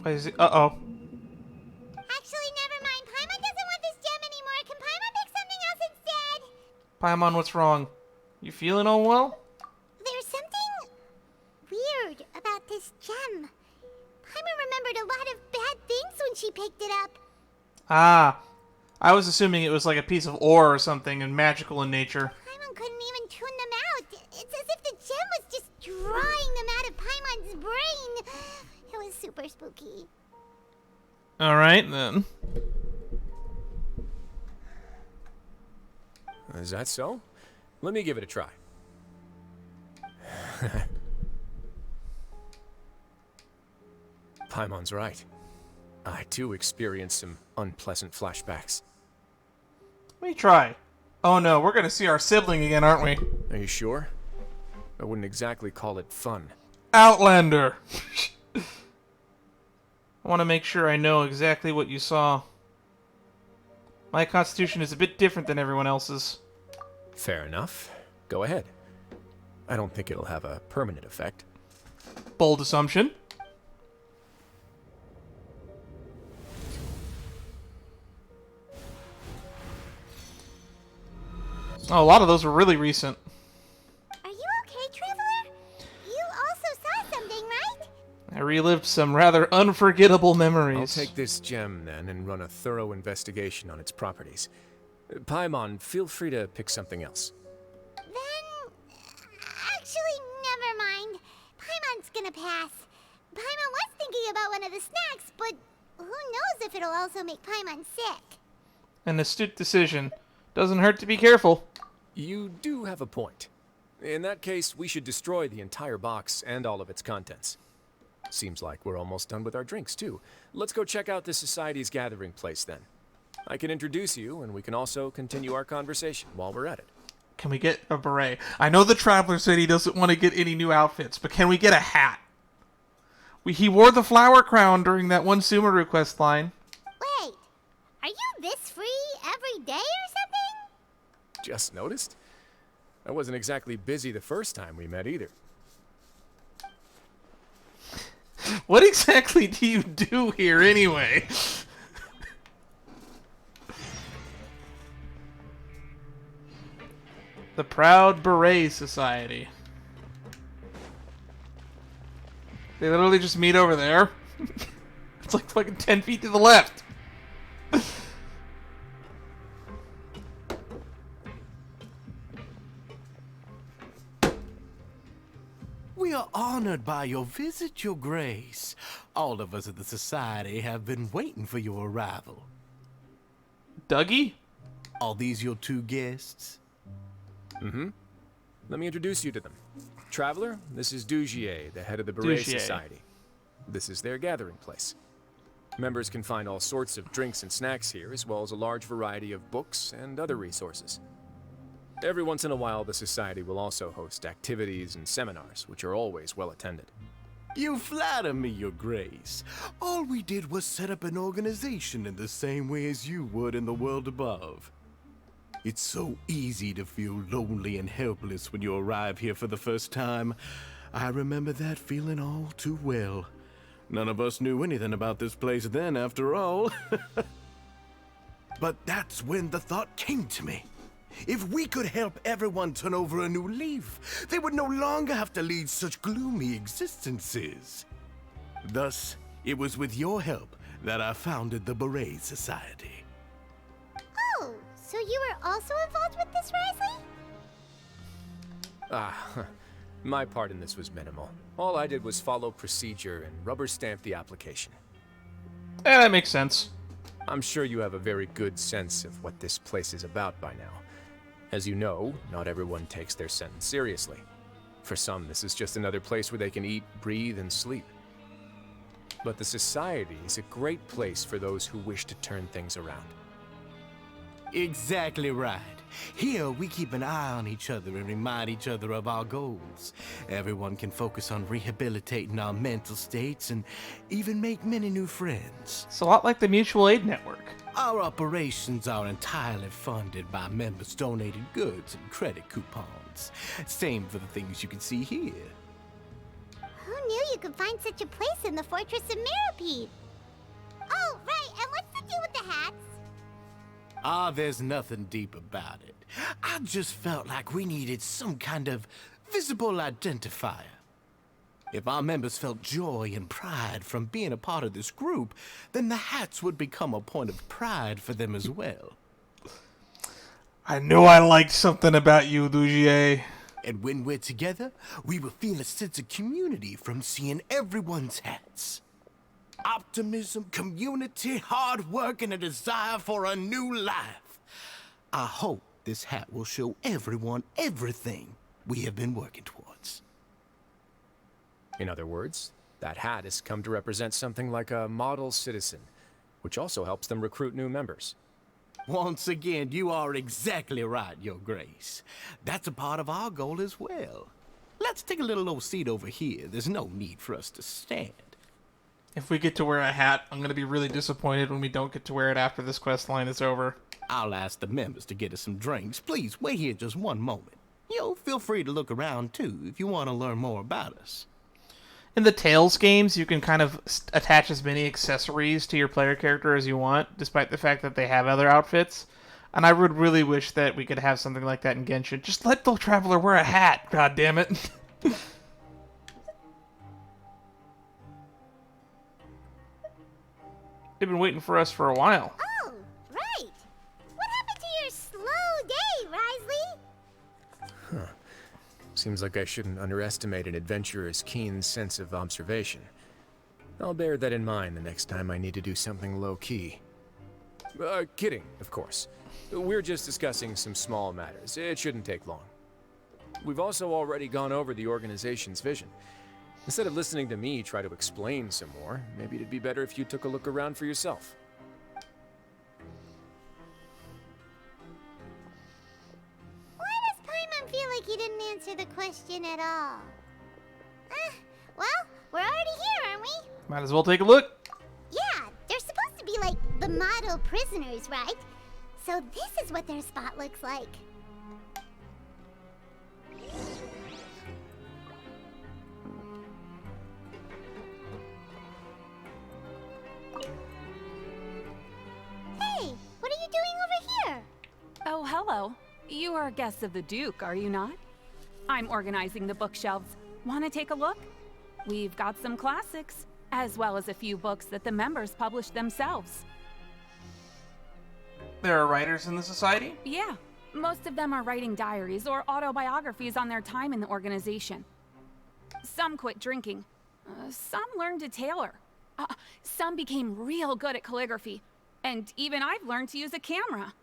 What is it? Uh-oh. Actually, never mind. Paimon doesn't want this gem anymore. Can Paimon pick something else instead? Paimon, what's wrong? You feeling all well? There's something weird about this gem. Paimon remembered a lot of bad things when she picked it up. Ah. I was assuming it was like a piece of ore or something and magical in nature. Paimon couldn't even tune them out. It's as if the gem was just drawing them out of Paimon's brain. It was super spooky. Alright, then. Is that so? Let me give it a try. Paimon's right. I too experienced some unpleasant flashbacks. Let me try. Oh no, we're gonna see our sibling again, aren't we? Are you sure? I wouldn't exactly call it fun. Outlander! I want to make sure I know exactly what you saw. My constitution is a bit different than everyone else's. Fair enough. Go ahead. I don't think it'll have a permanent effect. Bold assumption. Oh, a lot of those were really recent. Are you okay, Traveler? You also saw something, right? I relived some rather unforgettable I'll memories. take this gem, then, and run a thorough investigation on its properties. Paimon, feel free to pick something else. Then... Actually, never mind. Paimon's gonna pass. Paimon was thinking about one of the snacks, but who knows if it'll also make Paimon sick. An astute decision. Doesn't hurt to be careful. You do have a point. In that case, we should destroy the entire box and all of its contents. Seems like we're almost done with our drinks, too. Let's go check out the Society's gathering place, then. I can introduce you, and we can also continue our conversation while we're at it. Can we get a beret? I know the Traveler said he doesn't want to get any new outfits, but can we get a hat? He wore the flower crown during that one Sumeru quest line. Wait, are you this free every day or something? Just noticed? I wasn't exactly busy the first time we met either. What exactly do you do here anyway? The Proud Beret Society. They literally just meet over there. It's like fucking 10 feet to the left. We are honored by your visit, Your Grace. All of us at the Society have been waiting for your arrival. Dougie? Are these your two guests? Let me introduce you to them. Traveler, this is Dugier, the head of the Beret Dugier. Society. This is their gathering place. Members can find all sorts of drinks and snacks here, as well as a large variety of books and other resources. Every once in a while, the Society will also host activities and seminars, which are always well attended. You flatter me, Your Grace. All we did was set up an organization in the same way as you would in the world above. It's so easy to feel lonely and helpless when you arrive here for the first time. I remember that feeling all too well. None of us knew anything about this place then, after all. But that's when the thought came to me. If we could help everyone turn over a new leaf, they would no longer have to lead such gloomy existences. Thus, it was with your help that I founded the Beret Society. Oh, so you were also involved with this, Wriothesley? My part in this was minimal. All I did was follow procedure and rubber stamp the application. That makes sense. I'm sure you have a very good sense of what this place is about by now. As you know, not everyone takes their sentence seriously. For some, this is just another place where they can eat, breathe, and sleep. But the Society is a great place for those who wish to turn things around. Exactly right. Here, we keep an eye on each other and remind each other of our goals. Everyone can focus on rehabilitating our mental states and even make many new friends. It's a lot like the Mutual Aid Network. Our operations are entirely funded by members' donated goods and credit coupons. Same for the things you can see here. Who knew you could find such a place in the Fortress of Mirapede? Oh, right, and what's the deal with the hats? There's nothing deep about it. I just felt like we needed some kind of visible identifier. If our members felt joy and pride from being a part of this group, then the hats would become a point of pride for them as well. I knew I liked something about you, Dugier. And when we're together, we will feel a sense of community from seeing everyone's hats. Optimism, community, hard work, and a desire for a new life. I hope this hat will show everyone everything we have been working towards. In other words, that hat has come to represent something like a model citizen, which also helps them recruit new members. Once again, you are exactly right, Your Grace. That's a part of our goal as well. Let's take a little old seat over here. There's no need for us to stand. If we get to wear a hat, I'm going to be really disappointed when we don't get to wear it after this quest line is over. I'll ask the members to get us some drinks. Please wait here just one moment. Feel free to look around too if you want to learn more about us. In the Tales games, you can kind of attach as many accessories to your player character as you want, despite the fact that they have other outfits. And I would really wish that we could have something like that in Genshin. Just let the Traveler wear a hat, god damn it. They've been waiting for us for a while. Oh, right. What happened to your slow day, Wriothesley? Seems like I shouldn't underestimate an adventurer's keen sense of observation. I'll bear that in mind the next time I need to do something low-key. Kidding, of course. We're just discussing some small matters. It shouldn't take long. We've also already gone over the organization's vision. Instead of listening to me try to explain some more, maybe it'd be better if you took a look around for yourself. Why does Paimon feel like he didn't answer the question at all? Well, we're already here, aren't we? Might as well take a look. Yeah, they're supposed to be like the model prisoners, right? So this is what their spot looks like. Hey, what are you doing over here? Oh, hello. You are guests of the Duke, are you not? I'm organizing the bookshelves. Want to take a look? We've got some classics, as well as a few books that the members published themselves. There are writers in the Society? Yeah, most of them are writing diaries or autobiographies on their time in the organization. Some quit drinking. Some learned to tailor. Some became real good at calligraphy. And even I've learned to use a camera.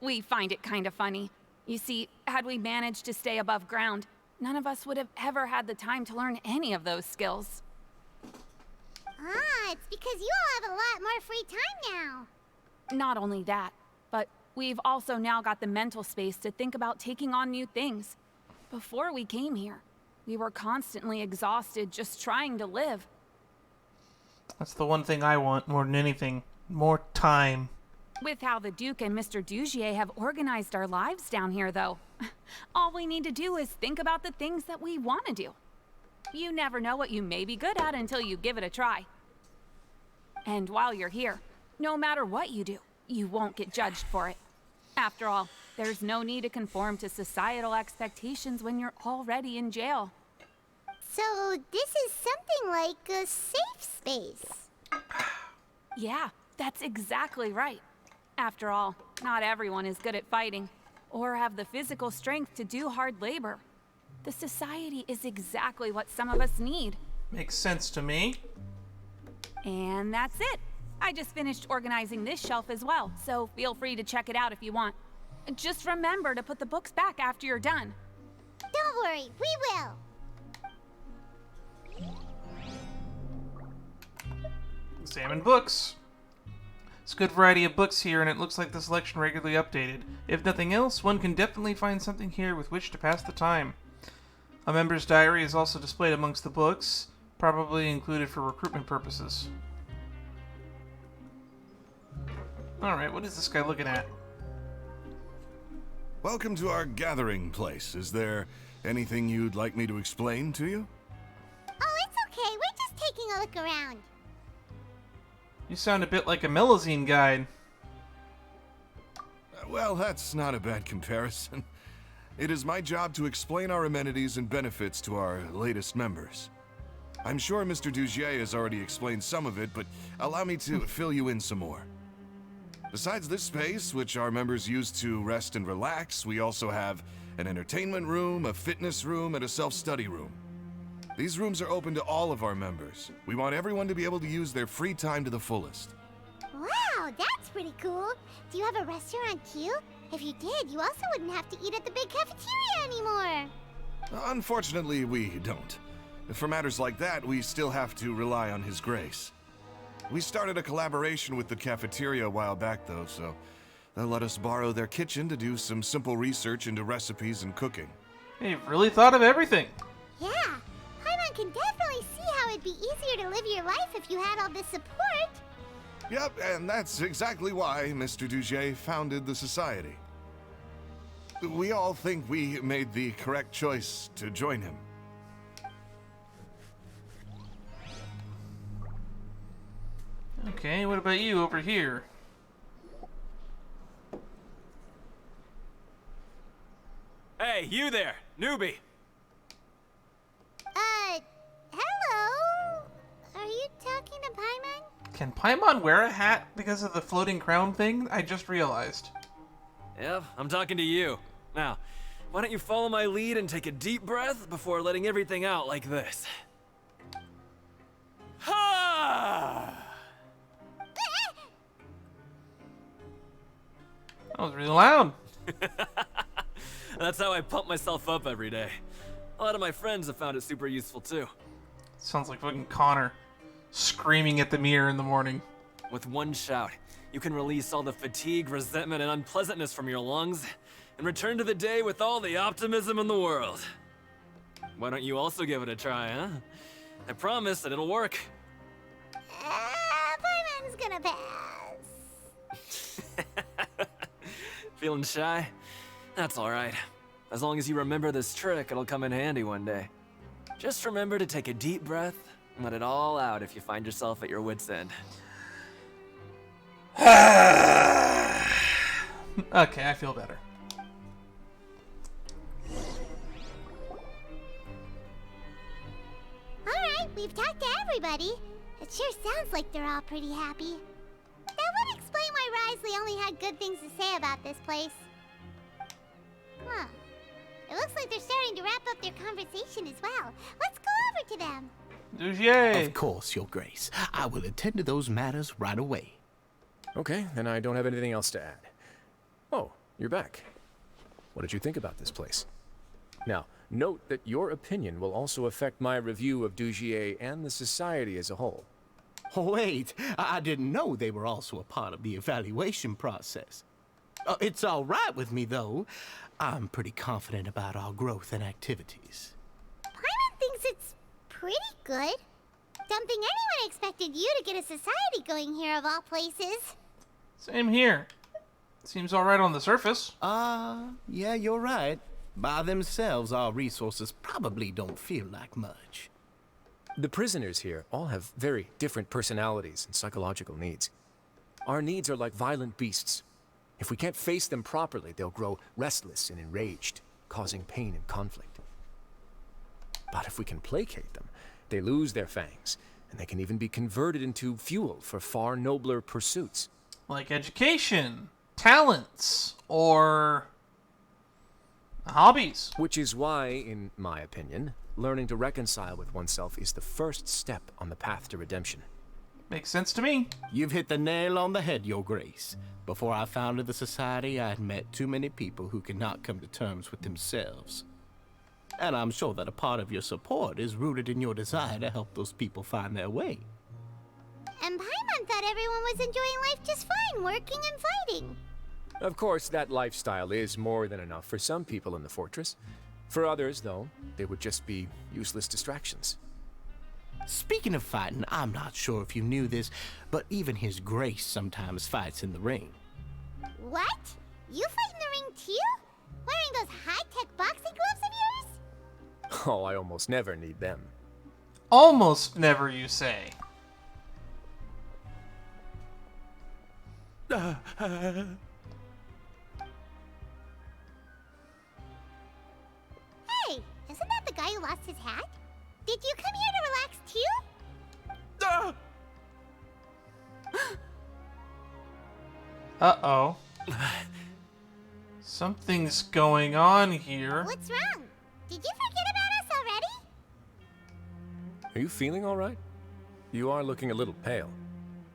We find it kind of funny. You see, had we managed to stay above ground, none of us would have ever had the time to learn any of those skills. Ah, it's because you all have a lot more free time now. Not only that, but we've also now got the mental space to think about taking on new things. Before we came here, we were constantly exhausted just trying to live. That's the one thing I want more than anything. More time. With how the Duke and Mr. Dugier have organized our lives down here, though, all we need to do is think about the things that we want to do. You never know what you may be good at until you give it a try. And while you're here, no matter what you do, you won't get judged for it. After all, there's no need to conform to societal expectations when you're already in jail. So this is something like a safe space. Yeah, that's exactly right. After all, not everyone is good at fighting, or have the physical strength to do hard labor. The society is exactly what some of us need. Makes sense to me. And that's it. I just finished organizing this shelf as well, so feel free to check it out if you want. Just remember to put the books back after you're done. Don't worry, we will. Examine books. It's a good variety of books here, and it looks like the selection regularly updated. If nothing else, one can definitely find something here with which to pass the time. A member's diary is also displayed amongst the books, probably included for recruitment purposes. Alright, what is this guy looking at? Welcome to our gathering place. Is there anything you'd like me to explain to you? Oh, it's okay. We're just taking a look around. You sound a bit like a Melazine guide. Well, that's not a bad comparison. It is my job to explain our amenities and benefits to our latest members. I'm sure Mr. Dugier has already explained some of it, but allow me to fill you in some more. Besides this space, which our members use to rest and relax, we also have an entertainment room, a fitness room, and a self-study room. These rooms are open to all of our members. We want everyone to be able to use their free time to the fullest. Wow, that's pretty cool. Do you have a restaurant too? If you did, you also wouldn't have to eat at the big cafeteria anymore. Unfortunately, we don't. For matters like that, we still have to rely on His Grace. We started a collaboration with the cafeteria a while back, though, so they'll let us borrow their kitchen to do some simple research into recipes and cooking. Hey, you've really thought of everything. Yeah, Paimon can definitely see how it'd be easier to live your life if you had all this support. Yep, and that's exactly why Mr. Dugier founded the society. We all think we made the correct choice to join him. Okay, what about you over here? Hey, you there, newbie! Hello? Are you talking to Paimon? Can Paimon wear a hat because of the floating crown thing? I just realized. Yep, I'm talking to you. Now, why don't you follow my lead and take a deep breath before letting everything out like this? Ha! That was really loud. That's how I pump myself up every day. A lot of my friends have found it super useful too. Sounds like fucking Connor screaming at the mirror in the morning. With one shout, you can release all the fatigue, resentment, and unpleasantness from your lungs and return to the day with all the optimism in the world. Why don't you also give it a try, huh? I promise that it'll work. Paimon's gonna pass. Feeling shy? That's alright. As long as you remember this trick, it'll come in handy one day. Just remember to take a deep breath and let it all out if you find yourself at your wit's end. Okay, I feel better. Alright, we've talked to everybody. It sure sounds like they're all pretty happy. That would explain why Wriothesley only had good things to say about this place. Huh. It looks like they're starting to wrap up their conversation as well. Let's go over to them. Dugier! Of course, Your Grace. I will attend to those matters right away. Okay, then I don't have anything else to add. Oh, you're back. What did you think about this place? Now, note that your opinion will also affect my review of Dugier and the society as a whole. Wait, I didn't know they were also a part of the evaluation process. It's all right with me, though. I'm pretty confident about our growth and activities. Paimon thinks it's pretty good. Don't think anyone expected you to get a society going here of all places. Same here. Seems alright on the surface. Yeah, you're right. By themselves, our resources probably don't feel like much. The prisoners here all have very different personalities and psychological needs. Our needs are like violent beasts. If we can't face them properly, they'll grow restless and enraged, causing pain and conflict. But if we can placate them, they lose their fangs, and they can even be converted into fuel for far nobler pursuits. Like education, talents, or hobbies. Which is why, in my opinion, learning to reconcile with oneself is the first step on the path to redemption. Makes sense to me. You've hit the nail on the head, Your Grace. Before I founded the Society, I had met too many people who could not come to terms with themselves. And I'm sure that a part of your support is rooted in your desire to help those people find their way. And Paimon thought everyone was enjoying life just fine, working and fighting. Of course, that lifestyle is more than enough for some people in the fortress. For others, though, they would just be useless distractions. Speaking of fighting, I'm not sure if you knew this, but even His Grace sometimes fights in the ring. What? You fight in the ring too? Wearing those high-tech boxing gloves of yours? Oh, I almost never need them. Almost never, you say. Hey, isn't that the guy who lost his hat? Did you come here to relax too? Uh-oh. Something's going on here. What's wrong? Did you forget about us already? Are you feeling all right? You are looking a little pale.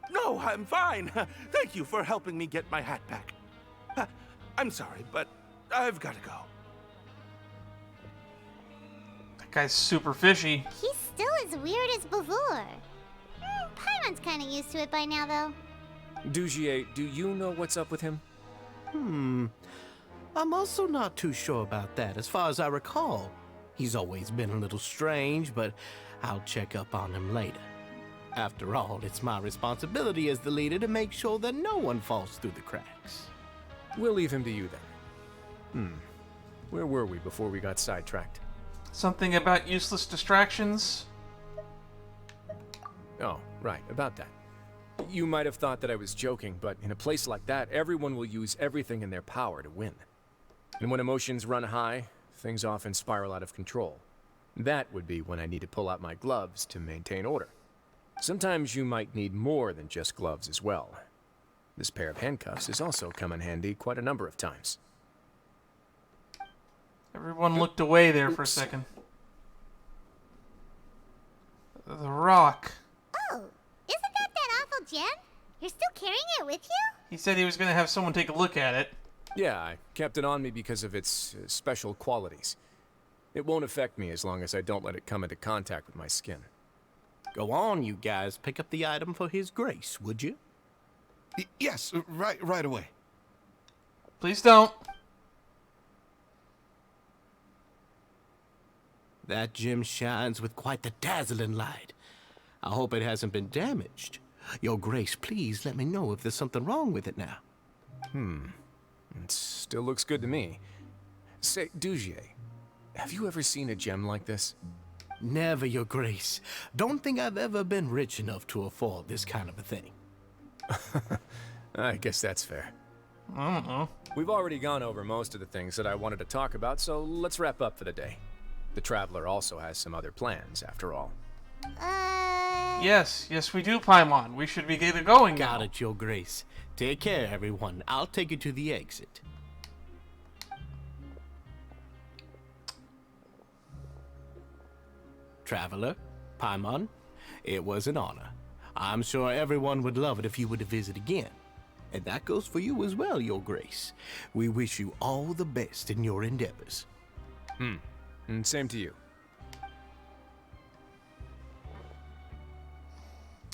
No, I'm fine. Thank you for helping me get my hat back. I'm sorry, but I've got to go. That guy's super fishy. He's still as weird as before. Paimon's kind of used to it by now, though. Dugier, do you know what's up with him? I'm also not too sure about that. As far as I recall, he's always been a little strange, but I'll check up on him later. After all, it's my responsibility as the leader to make sure that no one falls through the cracks. We'll leave him to you then. Where were we before we got sidetracked? Something about useless distractions? Oh, right, about that. You might have thought that I was joking, but in a place like that, everyone will use everything in their power to win. And when emotions run high, things often spiral out of control. That would be when I need to pull out my gloves to maintain order. Sometimes you might need more than just gloves as well. This pair of handcuffs has also come in handy quite a number of times. Everyone looked away there for a second. The rock. Oh, isn't that awful gem? You're still carrying it with you? He said he was going to have someone take a look at it. Yeah, I kept it on me because of its special qualities. It won't affect me as long as I don't let it come into contact with my skin. Go on, you guys. Pick up the item for His Grace, would you? Yes, right away. Please don't. That gem shines with quite the dazzling light. I hope it hasn't been damaged. Your Grace, please let me know if there's something wrong with it now. It still looks good to me. Say, Dugier, have you ever seen a gem like this? Never, Your Grace. Don't think I've ever been rich enough to afford this kind of a thing. I guess that's fair. I don't know. We've already gone over most of the things that I wanted to talk about, so let's wrap up for the day. The Traveler also has some other plans, after all. Yes, we do, Paimon. We should be getting going now. Got it, Your Grace. Take care, everyone. I'll take you to the exit. Traveler, Paimon, it was an honor. I'm sure everyone would love it if you were to visit again. And that goes for you as well, Your Grace. We wish you all the best in your endeavors. And same to you.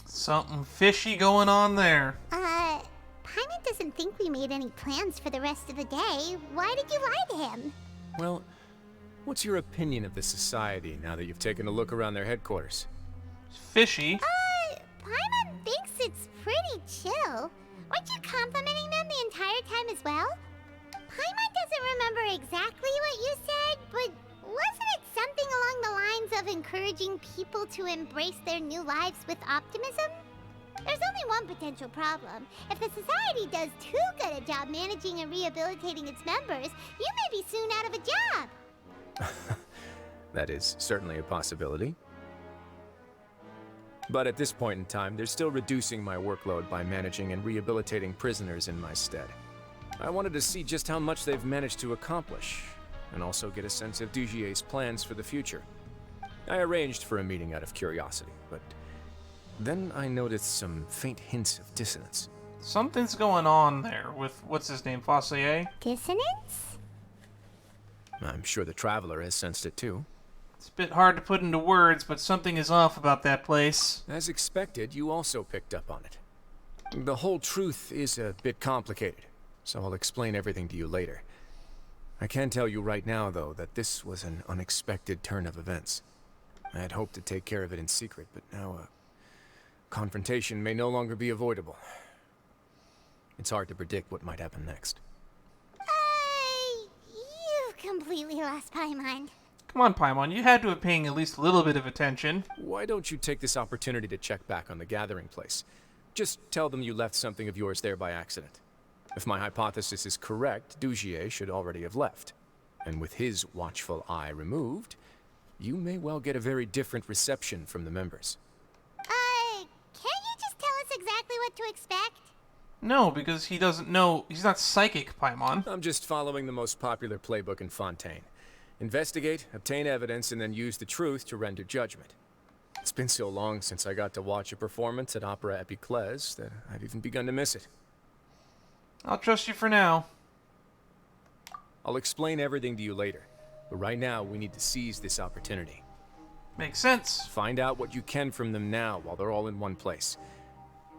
Something fishy going on there. Paimon doesn't think we made any plans for the rest of the day. Why did you lie to him? Well, what's your opinion of the Society now that you've taken a look around their headquarters? Fishy? Paimon thinks it's pretty chill. Weren't you complimenting them the entire time as well? Paimon doesn't remember exactly what you said, but wasn't it something along the lines of encouraging people to embrace their new lives with optimism? There's only one potential problem. If the Society does too good a job managing and rehabilitating its members, you may be soon out of a job. That is certainly a possibility. But at this point in time, they're still reducing my workload by managing and rehabilitating prisoners in my stead. I wanted to see just how much they've managed to accomplish, and also get a sense of Dugier's plans for the future. I arranged for a meeting out of curiosity, but then I noticed some faint hints of dissonance. Something's going on there with, what's his name, Fossier? Dissonance? I'm sure the Traveler has sensed it too. It's a bit hard to put into words, but something is off about that place. As expected, you also picked up on it. The whole truth is a bit complicated, so I'll explain everything to you later. I can tell you right now, though, that this was an unexpected turn of events. I had hoped to take care of it in secret, but now confrontation may no longer be avoidable. It's hard to predict what might happen next. You've completely lost Paimon. Come on, Paimon, you had to have paying at least a little bit of attention. Why don't you take this opportunity to check back on the gathering place? Just tell them you left something of yours there by accident. If my hypothesis is correct, Dugier should already have left. And with his watchful eye removed, you may well get a very different reception from the members. Can't you just tell us exactly what to expect? No, because he doesn't know. He's not psychic, Paimon. I'm just following the most popular playbook in Fontaine. Investigate, obtain evidence, and then use the truth to render judgment. It's been so long since I got to watch a performance at Opera Epiclese that I've even begun to miss it. I'll trust you for now. I'll explain everything to you later, but right now we need to seize this opportunity. Makes sense. Find out what you can from them now while they're all in one place.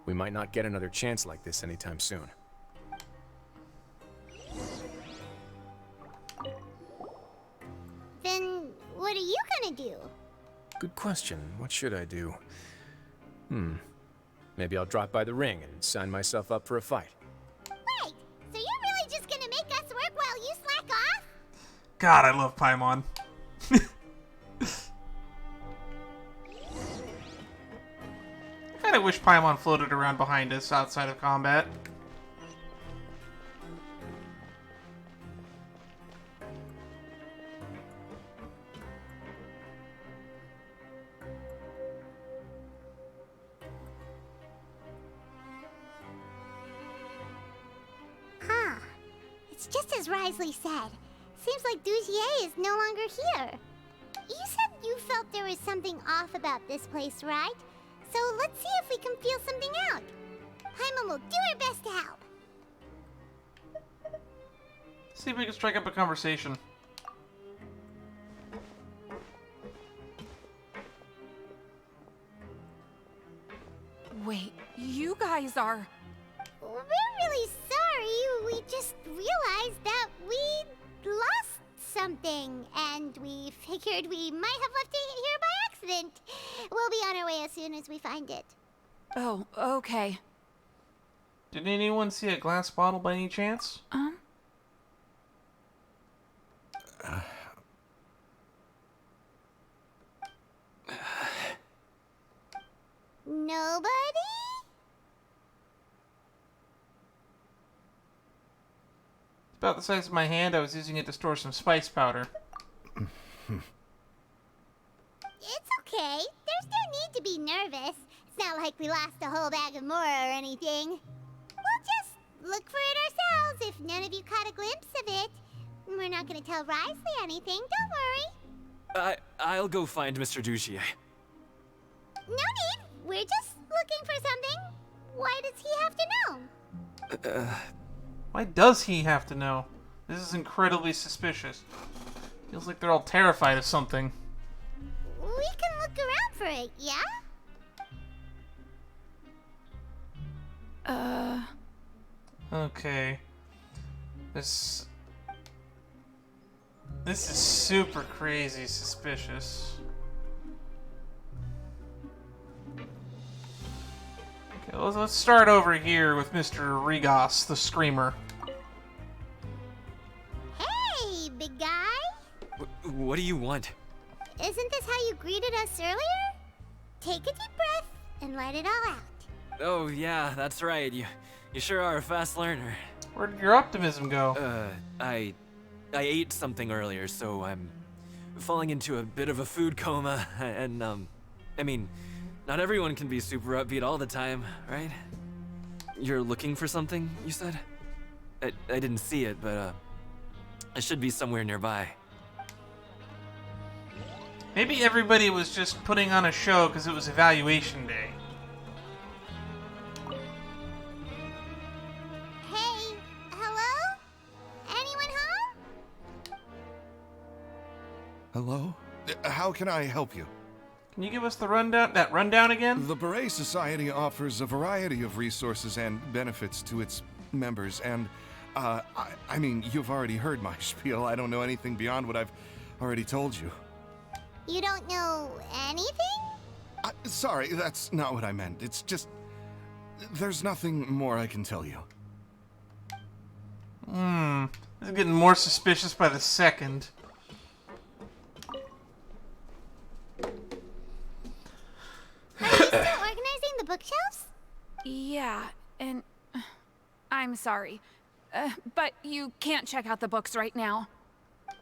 We might not get another chance like this anytime soon. Then what are you gonna do? Good question. What should I do? Maybe I'll drop by the ring and sign myself up for a fight. Wait, so you're really just gonna make us work while you slack off? God, I love Paimon. I kinda wish Paimon floated around behind us outside of combat. It's just as Wriothesley said. Seems like Dugier is no longer here. You said you felt there was something off about this place, right? So let's see if we can feel something out. Paimon will do her best to help. See if we can strike up a conversation. Wait, you guys are... We're really sorry. We just realized that we lost something, and we figured we might have left it here by accident. We'll be on our way as soon as we find it. Oh, okay. Did anyone see a glass bottle by any chance? Nobody? It's about the size of my hand. I was using it to store some spice powder. It's okay. There's no need to be nervous. It's not like we lost a whole bag of more or anything. We'll just look for it ourselves if none of you caught a glimpse of it. We're not gonna tell Wriothesley anything, don't worry. I'll go find Mr. Dugier. No need. We're just looking for something. Why does he have to know? Why does he have to know? This is incredibly suspicious. Feels like they're all terrified of something. We can look around for it, yeah? Okay. This is super crazy suspicious. Okay, let's start over here with Mr. Regos, the Screamer. Hey, big guy! What do you want? Isn't this how you greeted us earlier? Take a deep breath and let it all out. Oh, yeah, that's right. You sure are a fast learner. Where did your optimism go? I ate something earlier, so I'm falling into a bit of a food coma, and, I mean, not everyone can be super upbeat all the time, right? You're looking for something, you said? I didn't see it, but, it should be somewhere nearby. Maybe everybody was just putting on a show because it was evaluation day. Hey, hello? Anyone home? Hello? How can I help you? Can you give us the rundown again? The Beret Society offers a variety of resources and benefits to its members, and, I mean, you've already heard my spiel. I don't know anything beyond what I've already told you. You don't know anything? Sorry, that's not what I meant. It's just... there's nothing more I can tell you. This is getting more suspicious by the second. Are you still organizing the bookshelves? Yeah, and I'm sorry, but you can't check out the books right now.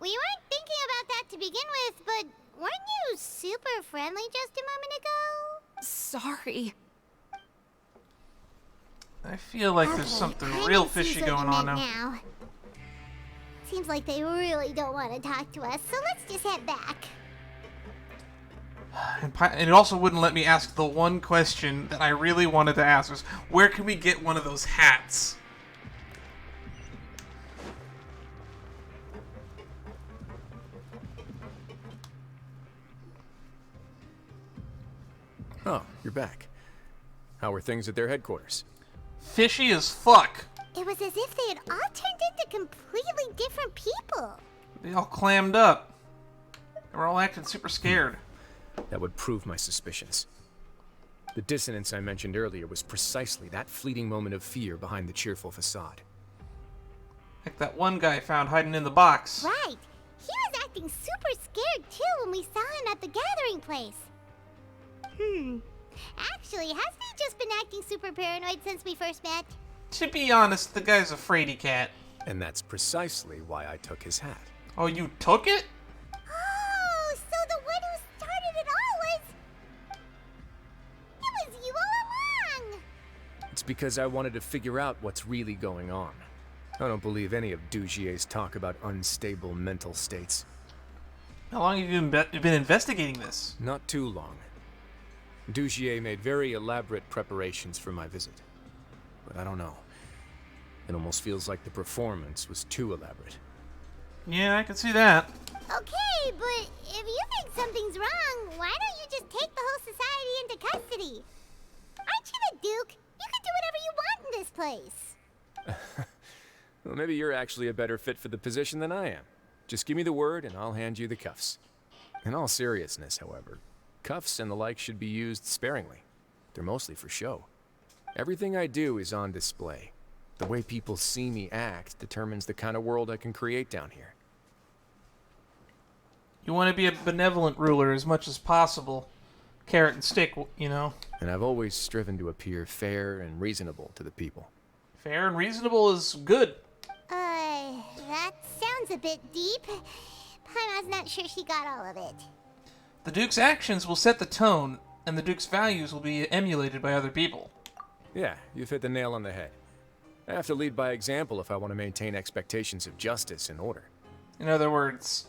We weren't thinking about that to begin with, but weren't you super friendly just a moment ago? Sorry. I feel like there's Okay, something I real can see fishy what you going on meant now. Seems like they really don't want to talk to us, so let's just head back. And it also wouldn't let me ask the one question that I really wanted to ask was, where can we get one of those hats? Oh, you're back. How were things at their headquarters? Fishy as fuck. It was as if they had all turned into completely different people. They all clammed up. They were all acting super scared. That would prove my suspicions. The dissonance I mentioned earlier was precisely that fleeting moment of fear behind the cheerful facade. Like that one guy found hiding in the box. Right. He was acting super scared too when we saw him at the gathering place. Actually, hasn't he just been acting super paranoid since we first met? To be honest, the guy's a fraidy cat. And that's precisely why I took his hat. Oh, you took it? Oh, so the one who started it all was... It was you all along! It's because I wanted to figure out what's really going on. I don't believe any of Dugier's talk about unstable mental states. How long have you been investigating this? Not too long. Dugier made very elaborate preparations for my visit. But I don't know. It almost feels like the performance was too elaborate. Yeah, I can see that. Okay, but if you think something's wrong, why don't you just take the whole society into custody? Aren't you the Duke? You can do whatever you want in this place. Well, maybe you're actually a better fit for the position than I am. Just give me the word and I'll hand you the cuffs. In all seriousness, however, cuffs and the like should be used sparingly. They're mostly for show. Everything I do is on display. The way people see me act determines the kind of world I can create down here. You want to be a benevolent ruler as much as possible. Carrot and stick, you know. And I've always striven to appear fair and reasonable to the people. Fair and reasonable is good. That sounds a bit deep. Paima's not sure she got all of it. The Duke's actions will set the tone, and the Duke's values will be emulated by other people. Yeah, you've hit the nail on the head. I have to lead by example if I want to maintain expectations of justice and order. In other words,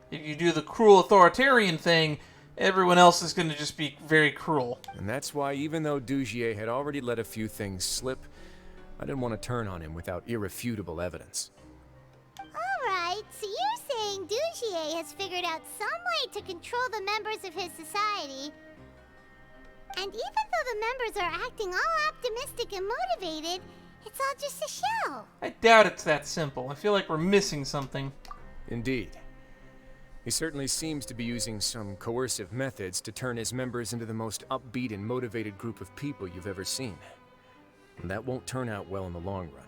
if you do the cruel authoritarian thing, everyone else is going to just be very cruel. And that's why even though Dugier had already let a few things slip, I didn't want to turn on him without irrefutable evidence. Alright, so you're saying Dugier has figured out some way to control the members of his society. And even though the members are acting all optimistic and motivated, it's all just a show. I doubt it's that simple. I feel like we're missing something. Indeed. He certainly seems to be using some coercive methods to turn his members into the most upbeat and motivated group of people you've ever seen. And that won't turn out well in the long run.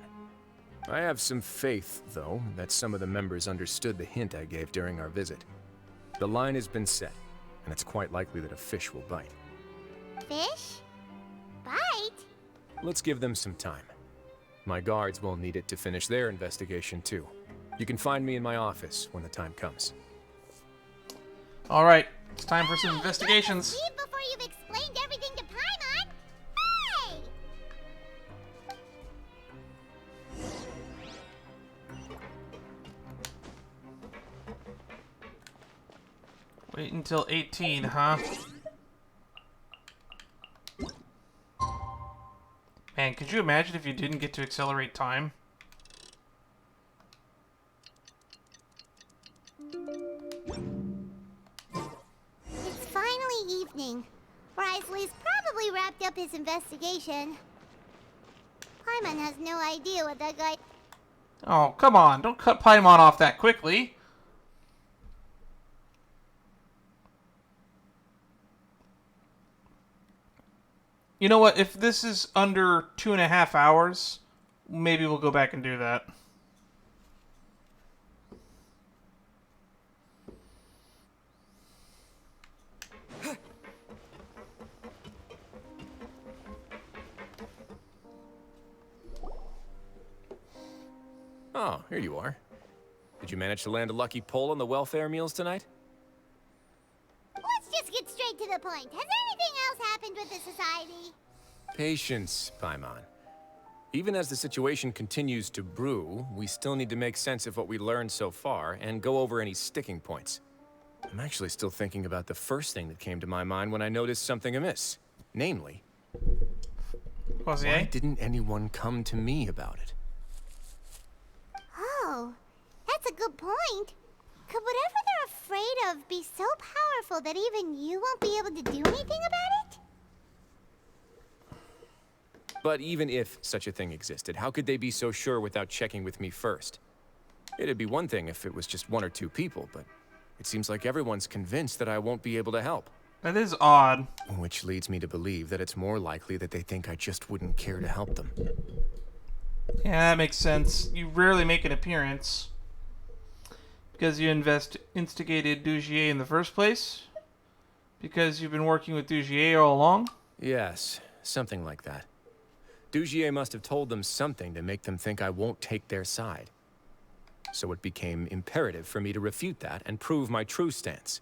I have some faith, though, that some of the members understood the hint I gave during our visit. The line has been set, and it's quite likely that a fish will bite. Fish? Bite? Let's give them some time. My guards will need it to finish their investigation, too. You can find me in my office when the time comes. Alright, it's time for some investigations. Leave before you've explained everything to Paimon! Hey! Wait until 18, huh? Man, could you imagine if you didn't get to accelerate time? It's finally evening. Wriothesley's probably wrapped up his investigation. Paimon has no idea what that guy... Oh, come on. Don't cut Paimon off that quickly. You know what? If this is under 2.5 hours, maybe we'll go back and do that. Oh, here you are. Did you manage to land a lucky pull on the welfare meals tonight? Let's just get straight to the point. Has anything else happened with the society? Patience, Paimon. Even as the situation continues to brew, we still need to make sense of what we learned so far and go over any sticking points. I'm actually still thinking about the first thing that came to my mind when I noticed something amiss. Namely, why didn't anyone come to me about it? Oh, that's a good point. Could whatever they're afraid of be so powerful that even you won't be able to do anything about it? But even if such a thing existed, how could they be so sure without checking with me first? It'd be one thing if it was just 1 or 2 people, but it seems like everyone's convinced that I won't be able to help. That is odd. Which leads me to believe that it's more likely that they think I just wouldn't care to help them. Yeah, that makes sense. You rarely make an appearance. Because you instigated Dugier in the first place? Because you've been working with Dugier all along? Yes, something like that. Dugier must have told them something to make them think I won't take their side. So it became imperative for me to refute that and prove my true stance.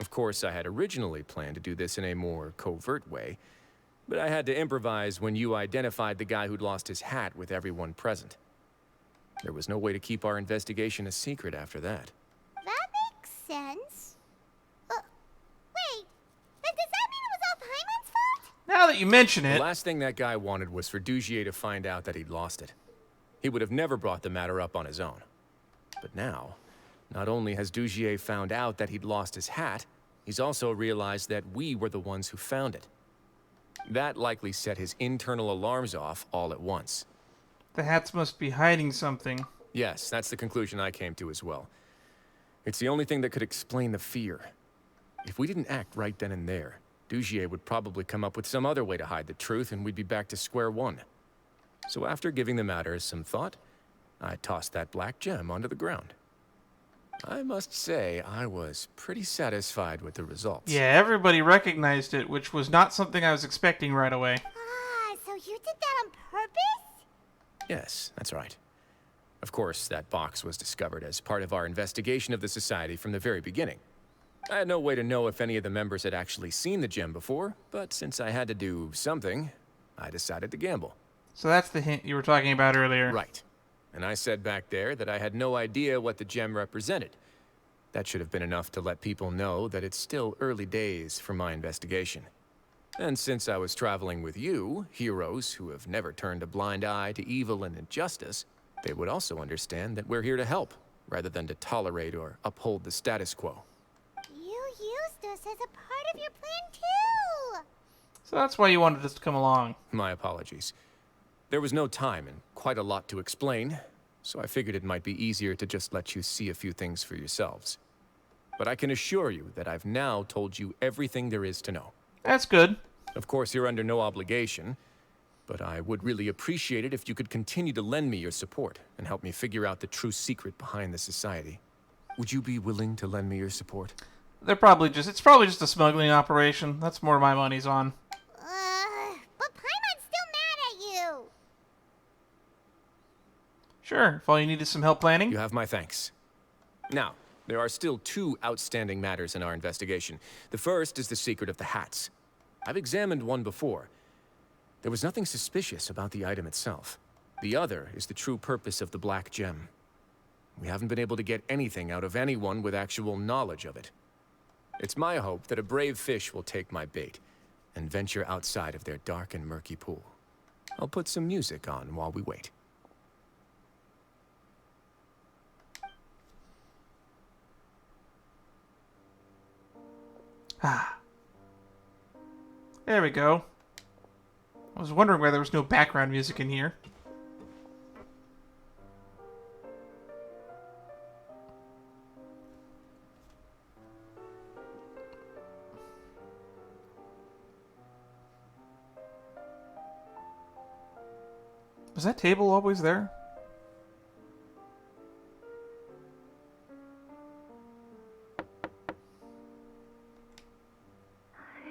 Of course, I had originally planned to do this in a more covert way, but I had to improvise when you identified the guy who'd lost his hat with everyone present. There was no way to keep our investigation a secret after that. That makes sense. Wait, then does that mean it was all Paimon's fault? Now that you mention it... The last thing that guy wanted was for Dugier to find out that he'd lost it. He would have never brought the matter up on his own. But now, not only has Dugier found out that he'd lost his hat, he's also realized that we were the ones who found it. That likely set his internal alarms off all at once. The hats must be hiding something. Yes, that's the conclusion I came to as well. It's the only thing that could explain the fear. If we didn't act right then and there, Dugier would probably come up with some other way to hide the truth and we'd be back to square one. So after giving the matter some thought, I tossed that black gem onto the ground. I must say, I was pretty satisfied with the results. Yeah, everybody recognized it, which was not something I was expecting right away. Ah, so you did that on purpose? Yes, that's right. Of course, that box was discovered as part of our investigation of the Society from the very beginning. I had no way to know if any of the members had actually seen the gem before, but since I had to do something, I decided to gamble. So that's the hint you were talking about earlier. Right. And I said back there that I had no idea what the gem represented. That should have been enough to let people know that it's still early days for my investigation. And since I was traveling with you, heroes who have never turned a blind eye to evil and injustice, they would also understand that we're here to help, rather than to tolerate or uphold the status quo. You used us as a part of your plan too! So that's why you wanted us to come along. My apologies. There was no time and quite a lot to explain, so I figured it might be easier to just let you see a few things for yourselves. But I can assure you that I've now told you everything there is to know. That's good. Of course, you're under no obligation, but I would really appreciate it if you could continue to lend me your support and help me figure out the true secret behind the society. Would you be willing to lend me your support? It's probably just a smuggling operation. That's more my money's on. But Paimon's still mad at you! Sure, if all you need is some help planning. You have my thanks. Now, there are still 2 outstanding matters in our investigation. The first is the secret of the hats. I've examined one before. There was nothing suspicious about the item itself. The other is the true purpose of the black gem. We haven't been able to get anything out of anyone with actual knowledge of it. It's my hope that a brave fish will take my bait and venture outside of their dark and murky pool. I'll put some music on while we wait. There we go. I was wondering why there was no background music in here. Was that table always there?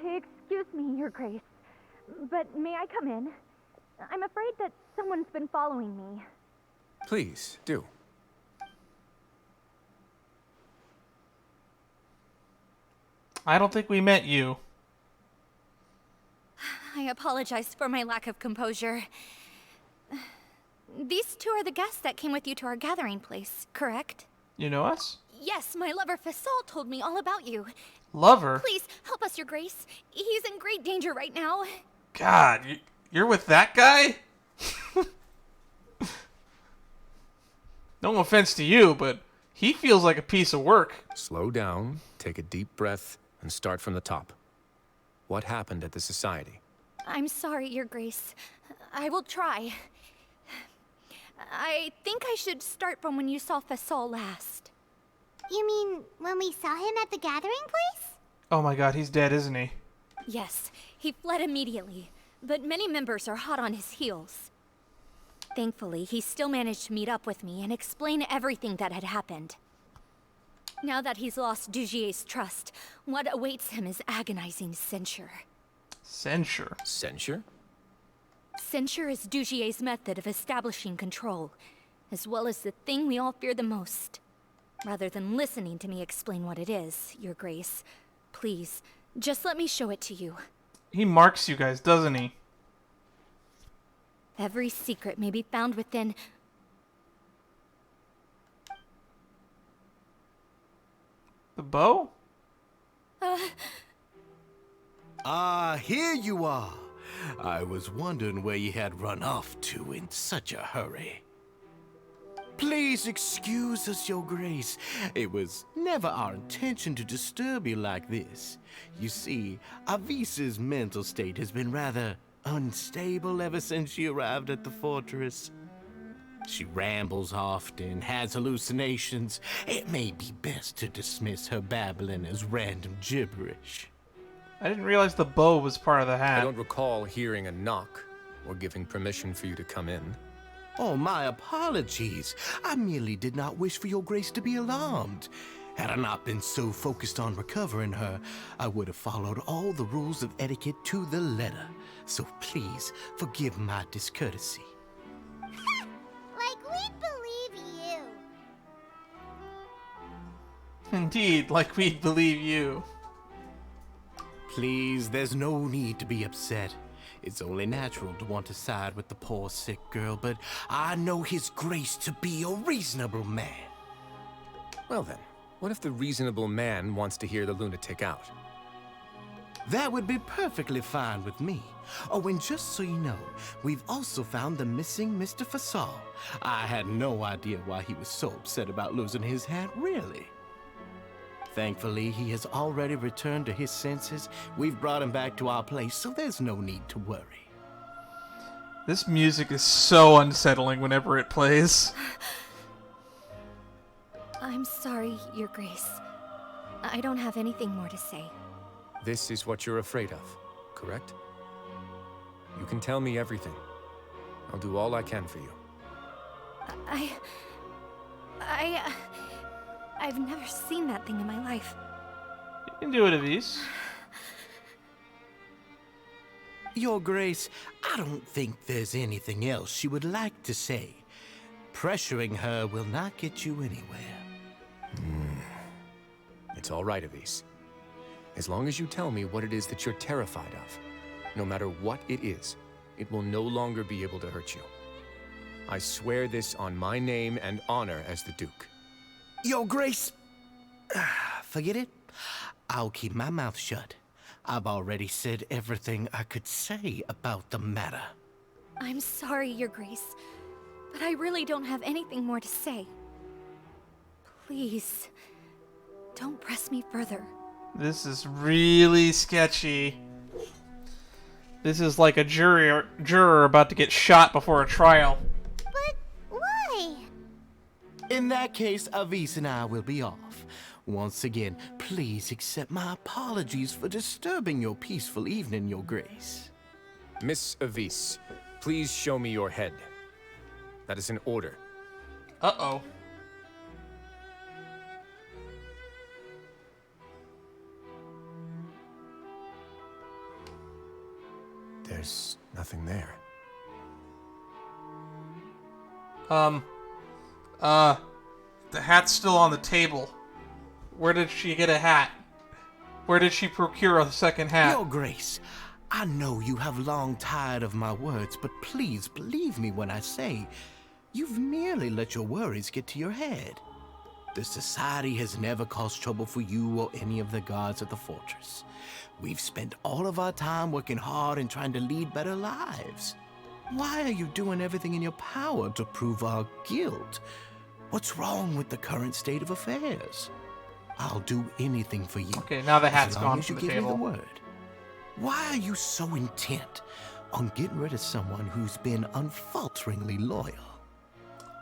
Excuse me, Your Grace, but may I come in? I'm afraid that someone's been following me. Please, do. I don't think we met you. I apologize for my lack of composure. These 2 are the guests that came with you to our gathering place, correct? You know us? Yes, my lover Fasol told me all about you. Lover? Please, help us, Your Grace. He's in great danger right now. God, you're with that guy? No offense to you, but he feels like a piece of work. Slow down, take a deep breath, and start from the top. What happened at the society? I'm sorry, Your Grace. I will try. I think I should start from when you saw Fasol last. You mean when we saw him at the gathering place? Oh my god, he's dead, isn't he? Yes, he fled immediately, but many members are hot on his heels. Thankfully, he still managed to meet up with me and explain everything that had happened. Now that he's lost Dugier's trust, what awaits him is agonizing censure. Censure? Censure? Censure is Dugier's method of establishing control, as well as the thing we all fear the most. Rather than listening to me explain what it is, Your Grace, please, just let me show it to you. He marks you guys, doesn't he? Every secret may be found within... The bow? Here you are. I was wondering where you had run off to in such a hurry. Please excuse us, Your Grace. It was never our intention to disturb you like this. You see, Avisa's mental state has been rather unstable ever since she arrived at the fortress. She rambles often, has hallucinations. It may be best to dismiss her babbling as random gibberish. I didn't realize the bow was part of the hat. I don't recall hearing a knock or giving permission for you to come in. Oh, my apologies. I merely did not wish for Your Grace to be alarmed. Had I not been so focused on recovering her, I would have followed all the rules of etiquette to the letter. So please, forgive my discourtesy. Like we'd believe you. Indeed, like we'd believe you. Please, there's no need to be upset. It's only natural to want to side with the poor sick girl, but I know His Grace to be a reasonable man. Well then, what if the reasonable man wants to hear the lunatic out? That would be perfectly fine with me. Oh, and just so you know, we've also found the missing Mr. Fasal. I had no idea why he was so upset about losing his hat, really. Thankfully, he has already returned to his senses. We've brought him back to our place, so there's no need to worry. This music is so unsettling whenever it plays. I'm sorry, Your Grace. I don't have anything more to say. This is what you're afraid of, correct? You can tell me everything. I'll do all I can for you. I've never seen that thing in my life. You can do it, Avis. Your Grace, I don't think there's anything else she would like to say. Pressuring her will not get you anywhere. It's all right, Avis. As long as you tell me what it is that you're terrified of, no matter what it is, it will no longer be able to hurt you. I swear this on my name and honor as the Duke. Your Grace, forget it. I'll keep my mouth shut. I've already said everything I could say about the matter. I'm sorry, Your Grace, but I really don't have anything more to say. Please, don't press me further. This is really sketchy. This is like a juror about to get shot before a trial. But why? In that case, Avis and I will be off. Once again, please accept my apologies for disturbing your peaceful evening, Your Grace. Miss Avis, please show me your head. That is an order. Uh-oh. There's nothing there. The hat's still on the table. Where did she get a hat? Where did she procure a second hat? Your Grace, I know you have long tired of my words, but please believe me when I say you've merely let your worries get to your head. The Society has never caused trouble for you or any of the guards at the fortress. We've spent all of our time working hard and trying to lead better lives. Why are you doing everything in your power to prove our guilt? What's wrong with the current state of affairs? I'll do anything for you. Okay, now the hat's as long gone as you from the give me table. the word. Why are you so intent on getting rid of someone who's been unfalteringly loyal?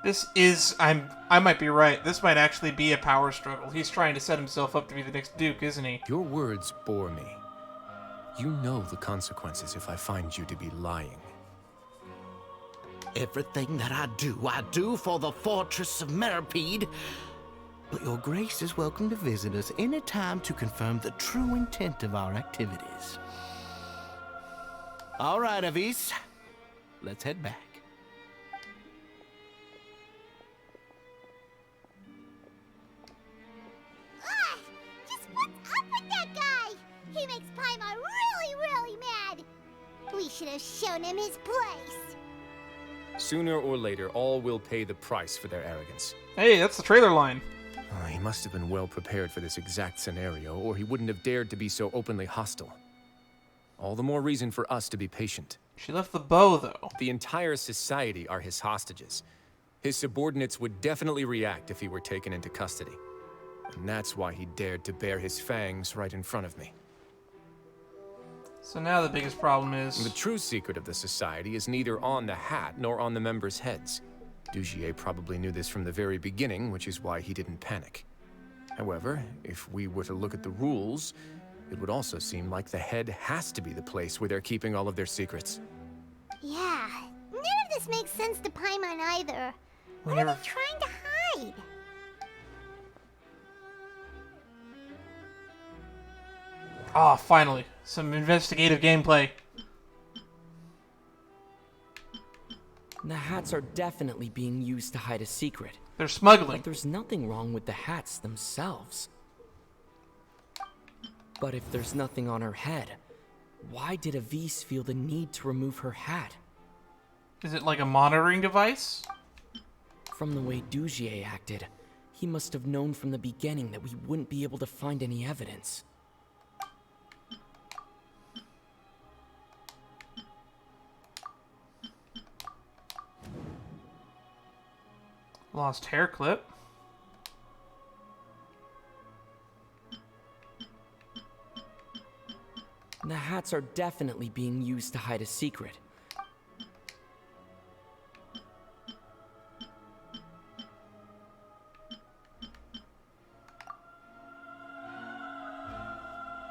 This is... I might be right. This might actually be a power struggle. He's trying to set himself up to be the next Duke, isn't he? Your words bore me. You know the consequences if I find you to be lying. Everything that I do for the Fortress of Meripede. But Your Grace is welcome to visit us any time to confirm the true intent of our activities. All right, Avis. Let's head back. Just what's up with that guy? He makes Paimon really mad. We should have shown him his place. Sooner or later, all will pay the price for their arrogance. Hey, that's the trailer line. He must have been well prepared for this exact scenario, or he wouldn't have dared to be so openly hostile. All the more reason for us to be patient. She left the bow, though. The entire society are his hostages. His subordinates would definitely react if he were taken into custody. And that's why he dared to bare his fangs right in front of me. So now the biggest problem is... The true secret of the society is neither on the hat nor on the members' heads. Dugier probably knew this from the very beginning, which is why he didn't panic. However, if we were to look at the rules, it would also seem like the head has to be the place where they're keeping all of their secrets. Yeah, none of this makes sense to Paimon either. What are they trying to hide? Ah, finally. Some investigative gameplay. The hats are definitely being used to hide a secret. They're smuggling. But there's nothing wrong with the hats themselves. But if there's nothing on her head, why did Avis feel the need to remove her hat? Is it like a monitoring device? From the way Dugier acted, he must have known from the beginning that we wouldn't be able to find any evidence. Lost hair clip. The hats are definitely being used to hide a secret.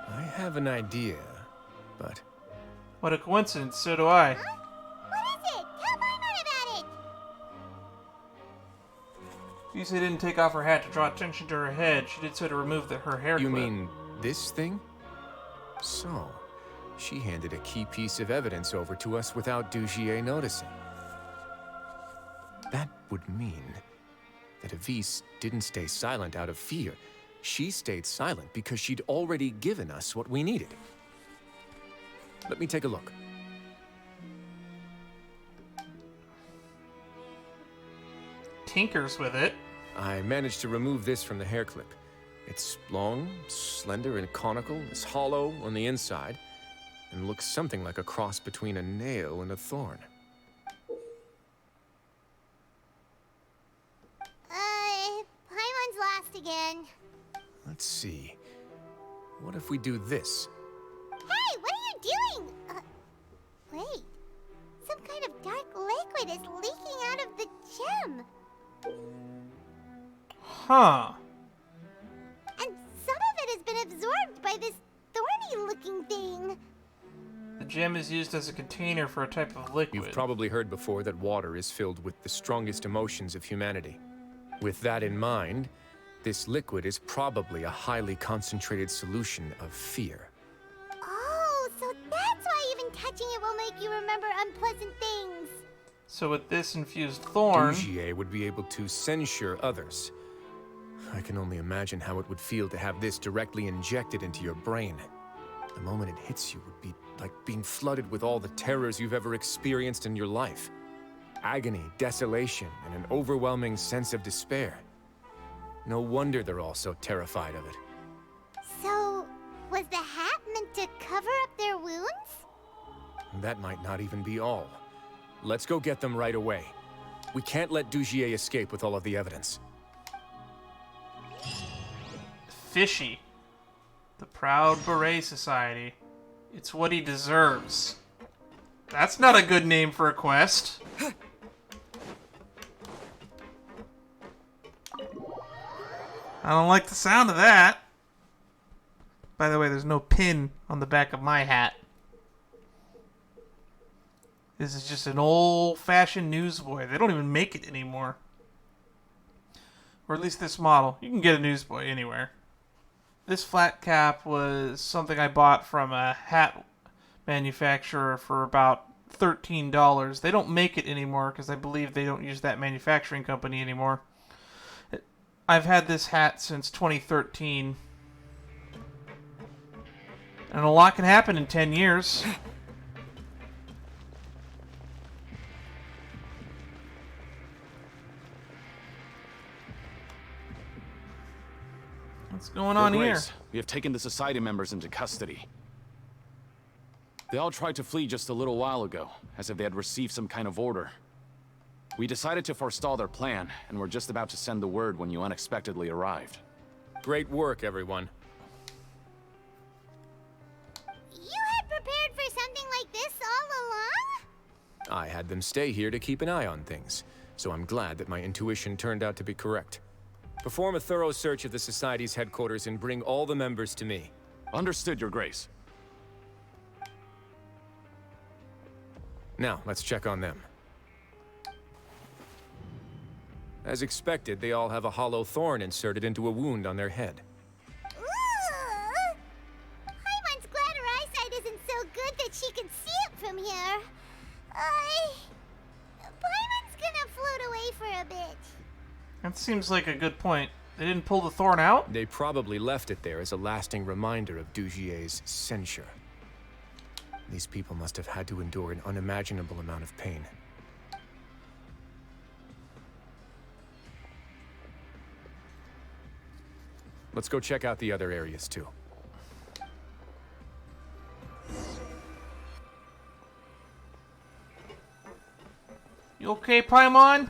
I have an idea, but... What a coincidence, so do I. Huh? What is it? Tell Paimon about it! Yusa didn't take off her hat to draw attention to her head. She did so to remove her hair You clip. mean this thing? So, she handed a key piece of evidence over to us without Dugier noticing. That would mean that Avise didn't stay silent out of fear. She stayed silent because she'd already given us what we needed. Let me take a look. Tinkers with it. I managed to remove this from the hair clip. It's long, slender, and conical, is hollow on the inside, and looks something like a cross between a nail and a thorn. Paimon's lost again. Let's see. What if we do this? Hey, what are you doing? Wait. Some kind of dark liquid is leaking out of the gem. Huh. And some of it has been absorbed by this thorny-looking thing. The gem is used as a container for a type of liquid. You've probably heard before that water is filled with the strongest emotions of humanity. With that in mind, this liquid is probably a highly concentrated solution of fear. Oh, so that's why even touching it will make you remember unpleasant things. So with this infused thorn... Dugier would be able to censure others. I can only imagine how it would feel to have this directly injected into your brain. The moment it hits you would be like being flooded with all the terrors you've ever experienced in your life. Agony, desolation, and an overwhelming sense of despair. No wonder they're all so terrified of it. So, was the hat meant to cover up their wounds? That might not even be all. Let's go get them right away. We can't let Dugier escape with all of the evidence. Fishy. The Proud Beret Society. It's what he deserves. That's not a good name for a quest. I don't like the sound of that. By the way, there's no pin on the back of my hat. This is just an old-fashioned newsboy. They don't even make it anymore. Or at least this model. You can get a newsboy anywhere. This flat cap was something I bought from a hat manufacturer for about $13. They don't make it anymore because I believe they don't use that manufacturing company anymore. I've had this hat since 2013. And a lot can happen in 10 years. What's going on here? We have taken the Society members into custody. They all tried to flee just a little while ago, as if they had received some kind of order. We decided to forestall their plan, and were just about to send the word when you unexpectedly arrived. Great work, everyone. You had prepared for something like this all along? I had them stay here to keep an eye on things, so I'm glad that my intuition turned out to be correct. Perform a thorough search of the Society's headquarters and bring all the members to me. Understood, Your Grace. Now, let's check on them. As expected, they all have a hollow thorn inserted into a wound on their head. Ooh! Paimon's glad her eyesight isn't so good that she can see it from here. Paimon's gonna float away for a bit. That seems like a good point. They didn't pull the thorn out? They probably left it there as a lasting reminder of Dugier's censure. These people must have had to endure an unimaginable amount of pain. Let's go check out the other areas, too. You okay, Paimon?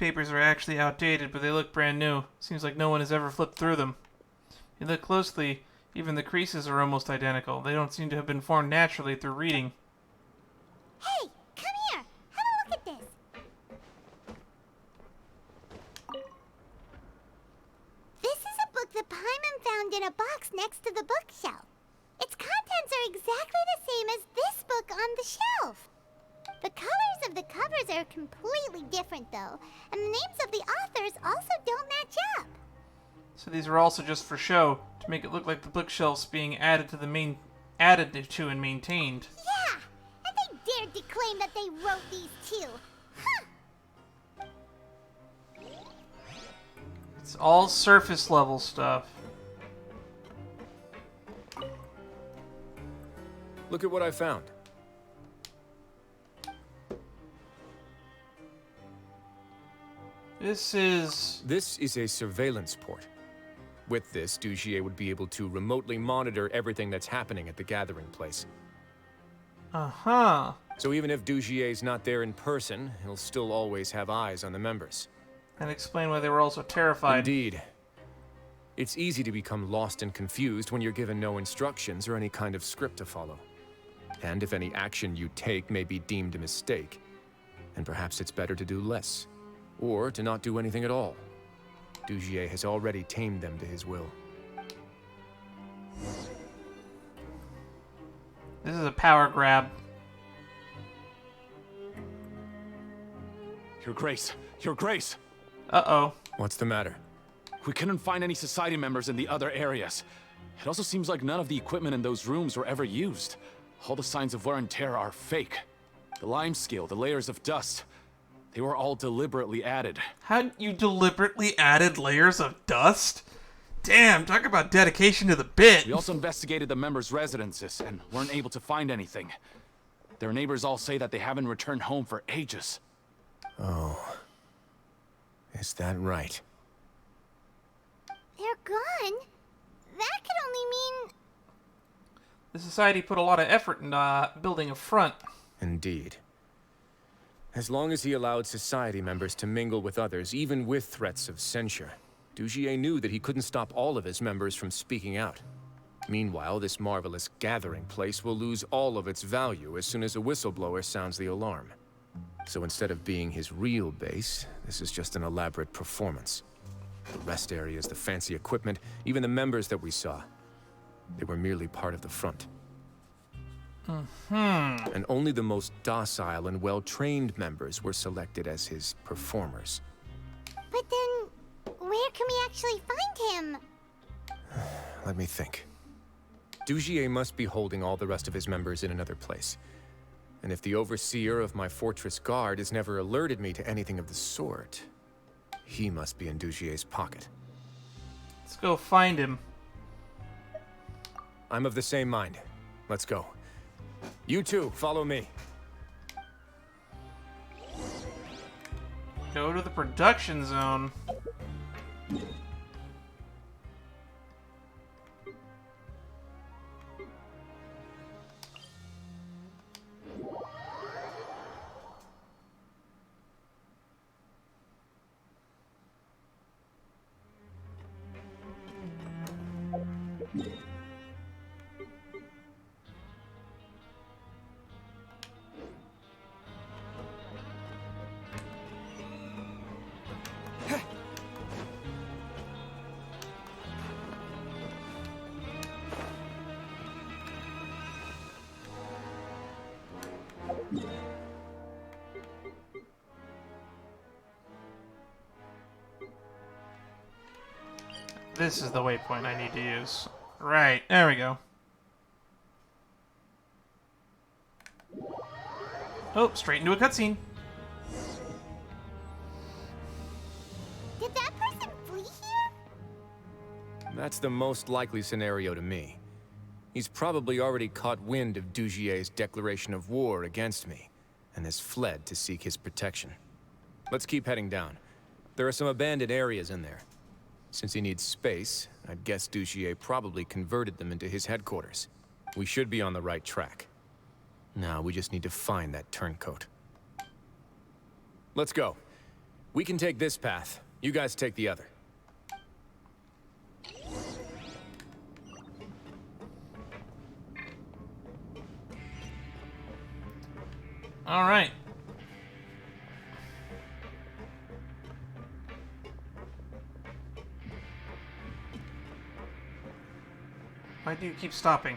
papers are actually outdated, but they look brand new. Seems like no one has ever flipped through them. If you look closely, even the creases are almost identical. They don't seem to have been formed naturally through reading. Hey, come here. Have a look at this. This is a book that Paimon found in a box next to the bookshelf. Its contents are exactly the same as this book on the shelf. The colors of the covers are completely different, though, and the names of the authors also don't match up. So these are also just for show, to make it look like the bookshelf's being added to and maintained. Yeah, and they dared to claim that they wrote these too. Huh. It's all surface level stuff. Look at what I found. This is a surveillance port. With this, Dugier would be able to remotely monitor everything that's happening at the gathering place. Uh-huh. So even if Dugier's not there in person, he'll still always have eyes on the members. And explain why they were also terrified. Indeed. It's easy to become lost and confused when you're given no instructions or any kind of script to follow. And if any action you take may be deemed a mistake, then perhaps it's better to do less. Or to not do anything at all. Dugier has already tamed them to his will. This is a power grab. Your Grace! Your Grace! Uh-oh. What's the matter? We couldn't find any society members in the other areas. It also seems like none of the equipment in those rooms were ever used. All the signs of wear and tear are fake. The lime scale, the layers of dust, they were all deliberately added. How you deliberately added layers of dust? Damn, talk about dedication to the bit. We also investigated the members' residences and weren't able to find anything. Their neighbors all say that they haven't returned home for ages. Oh. Is that right? They're gone? That could only mean... The society put a lot of effort in building a front. Indeed. As long as he allowed society members to mingle with others, even with threats of censure, Dugier knew that he couldn't stop all of his members from speaking out. Meanwhile, this marvelous gathering place will lose all of its value as soon as a whistleblower sounds the alarm. So instead of being his real base, this is just an elaborate performance. The rest areas, the fancy equipment, even the members that we saw, they were merely part of the front. And only the most docile and well-trained members were selected as his performers. But then, where can we actually find him? Let me think. Dugier must be holding all the rest of his members in another place. And if the overseer of my fortress guard has never alerted me to anything of the sort, he must be in Dugier's pocket. Let's go find him. I'm of the same mind. Let's go. You two, follow me. Go to the production zone. This is the waypoint I need to use. Right, there we go. Oh, straight into a cutscene. Did that person flee here? That's the most likely scenario to me. He's probably already caught wind of Dugier's declaration of war against me, and has fled to seek his protection. Let's keep heading down. There are some abandoned areas in there. Since he needs space, I'd guess Dugier probably converted them into his headquarters. We should be on the right track. Now we just need to find that turncoat. Let's go. We can take this path. You guys take the other. All right. Why do you keep stopping?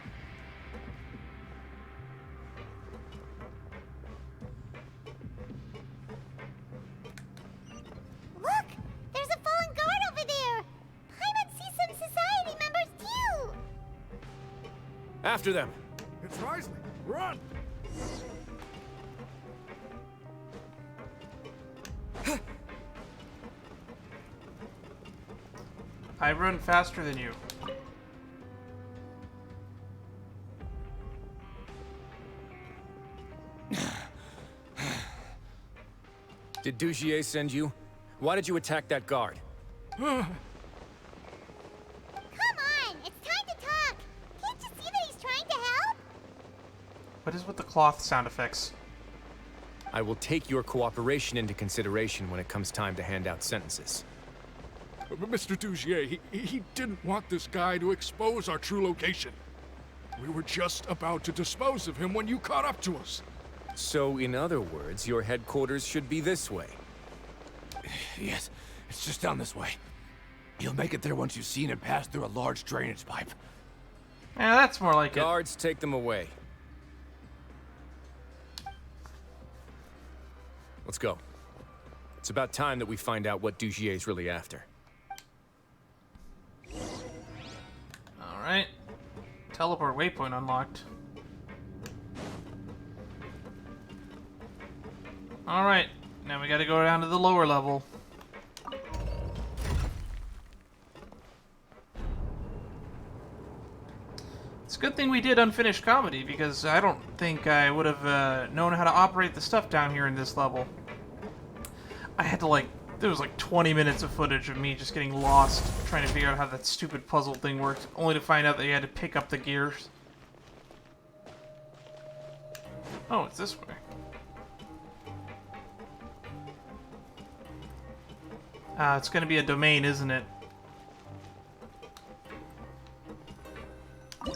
Look! There's a fallen guard over there! Paimon sees some society members too! After them. It's Wriothesley. Run! I run faster than you. Did Dugier send you? Why did you attack that guard? Come on! It's time to talk! Can't you see that he's trying to help? What is with the cloth sound effects? I will take your cooperation into consideration when it comes time to hand out sentences. Mr. Dugier, he didn't want this guy to expose our true location. We were just about to dispose of him when you caught up to us. So, in other words, your headquarters should be this way. Yes, it's just down this way. You'll make it there once you've seen it pass through a large drainage pipe. Yeah, that's more like it. Guards, take them away. Let's go. It's about time that we find out what Dugier's really after. Alright. Teleport waypoint unlocked. Alright, now we gotta go down to the lower level. It's a good thing we did Unfinished Comedy, because I don't think I would have known how to operate the stuff down here in this level. I had to, there was 20 minutes of footage of me just getting lost, trying to figure out how that stupid puzzle thing worked, only to find out that you had to pick up the gears. Oh, it's this way. It's gonna be a domain, isn't it?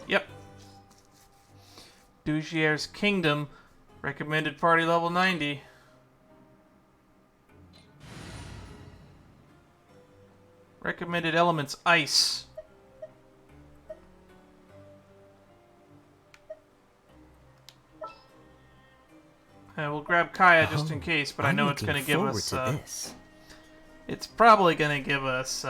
Yep. Dugier's Kingdom. Recommended party level 90. Recommended elements ice. We'll grab Kaya just in case, but I know it's gonna give us. It's probably gonna give us.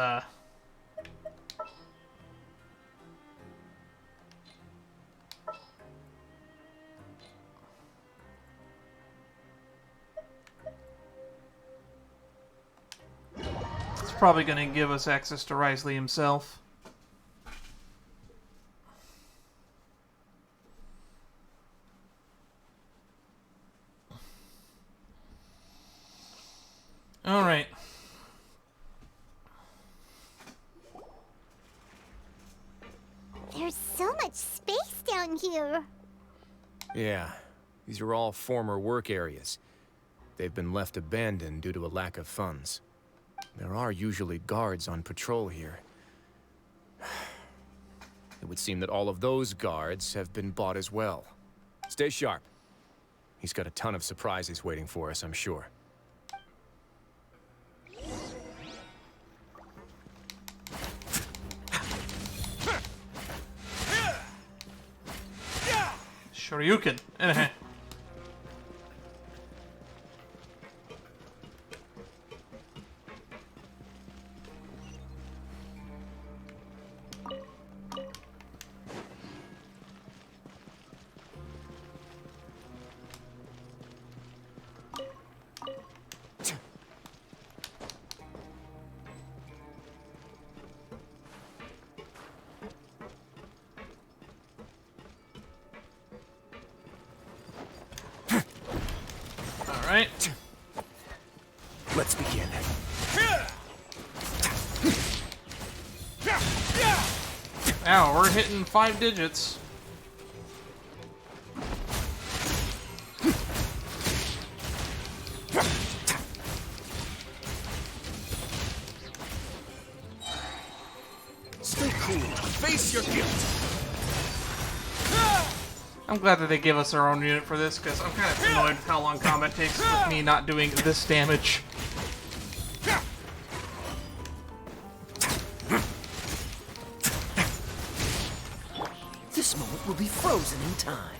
It's probably gonna give us access to Wriothesley himself. All right. There's so much space down here. Yeah, these are all former work areas. They've been left abandoned due to a lack of funds. There are usually guards on patrol here. It would seem that all of those guards have been bought as well. Stay sharp. He's got a ton of surprises waiting for us, I'm sure. Shoryuken. Alright. Let's begin. Ow, we're hitting 5 digits. Stay cool. Face your guilt. I'm glad that they give us our own unit for this, because I'm kind of annoyed with how long combat takes with me not doing this damage. This moment will be frozen in time.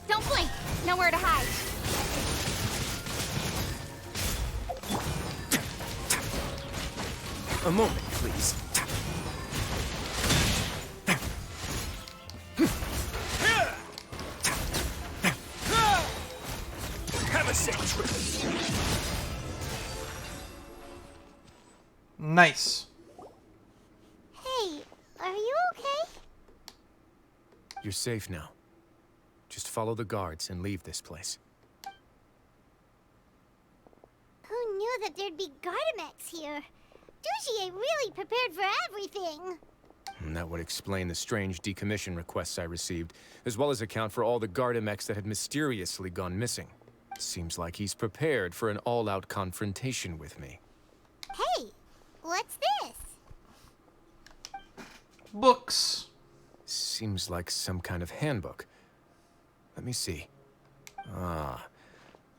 Don't blink! Nowhere to hide. A moment, please. Have a safe trip. Nice. Hey, are you okay? You're safe now. Just follow the guards and leave this place. Who knew that there'd be Gardamex here? Dugier really prepared for everything. And that would explain the strange decommission requests I received, as well as account for all the Gardamex that had mysteriously gone missing. Seems like he's prepared for an all-out confrontation with me. Hey, what's this? Books. Seems like some kind of handbook. Let me see. Ah,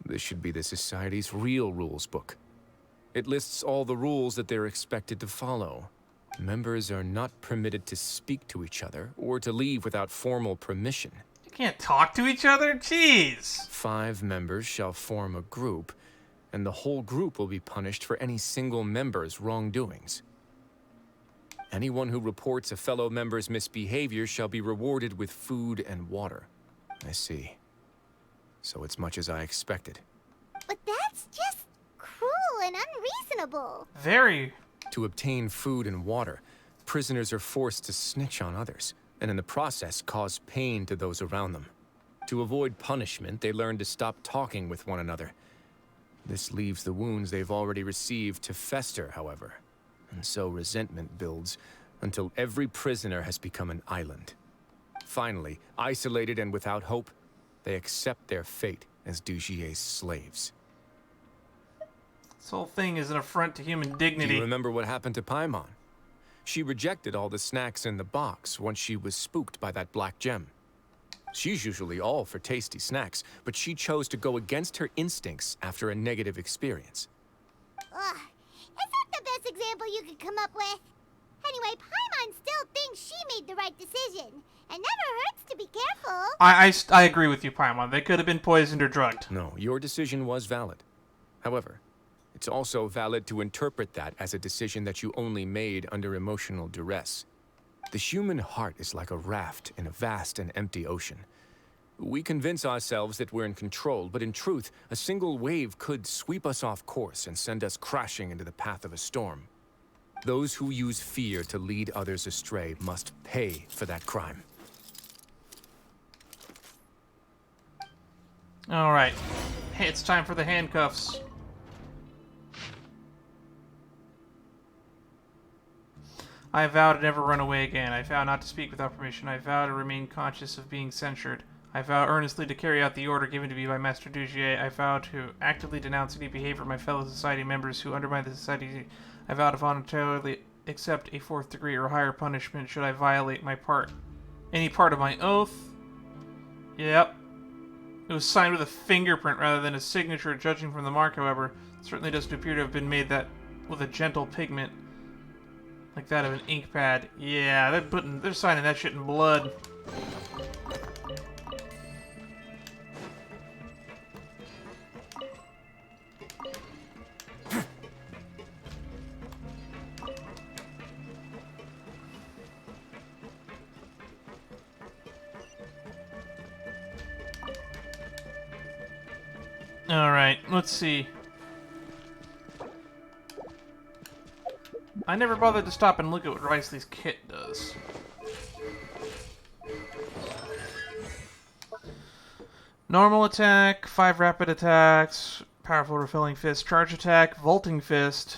this should be the Society's real rules book. It lists all the rules that they're expected to follow. Members are not permitted to speak to each other or to leave without formal permission. You can't talk to each other? Jeez. 5 members shall form a group, and the whole group will be punished for any single member's wrongdoings. Anyone who reports a fellow member's misbehavior shall be rewarded with food and water. I see. So it's much as I expected. But that's just cruel and unreasonable. Very. To obtain food and water, prisoners are forced to snitch on others, and in the process cause pain to those around them. To avoid punishment, they learn to stop talking with one another. This leaves the wounds they've already received to fester, however. And so resentment builds until every prisoner has become an island. Finally, isolated and without hope, they accept their fate as Dugier's slaves. This whole thing is an affront to human dignity. Do you remember what happened to Paimon? She rejected all the snacks in the box once she was spooked by that black gem. She's usually all for tasty snacks, but she chose to go against her instincts after a negative experience. Ugh, is that the best example you could come up with? Anyway, Paimon still thinks she made the right decision. It never hurts to be careful. I agree with you, Paimon. They could have been poisoned or drugged. No, your decision was valid. However, it's also valid to interpret that as a decision that you only made under emotional duress. The human heart is like a raft in a vast and empty ocean. We convince ourselves that we're in control, but in truth, a single wave could sweep us off course and send us crashing into the path of a storm. Those who use fear to lead others astray must pay for that crime. All right. Hey, it's time for the handcuffs. I vow to never run away again. I vow not to speak without permission. I vow to remain conscious of being censured. I vow earnestly to carry out the order given to me by Master Dugier. I vow to actively denounce any behavior of my fellow society members who undermine the society. I vow to voluntarily accept a 4th degree or higher punishment should I violate any part of my oath. Yep. It was signed with a fingerprint rather than a signature. Judging from the mark, however, it certainly doesn't appear to have been made that with a gentle pigment. Like that of an ink pad. Yeah, they're signing that shit in blood. Alright, let's see. I never bothered to stop and look at what Wriothesley's kit does. Normal attack, 5 rapid attacks, powerful refilling fist, charge attack, vaulting fist,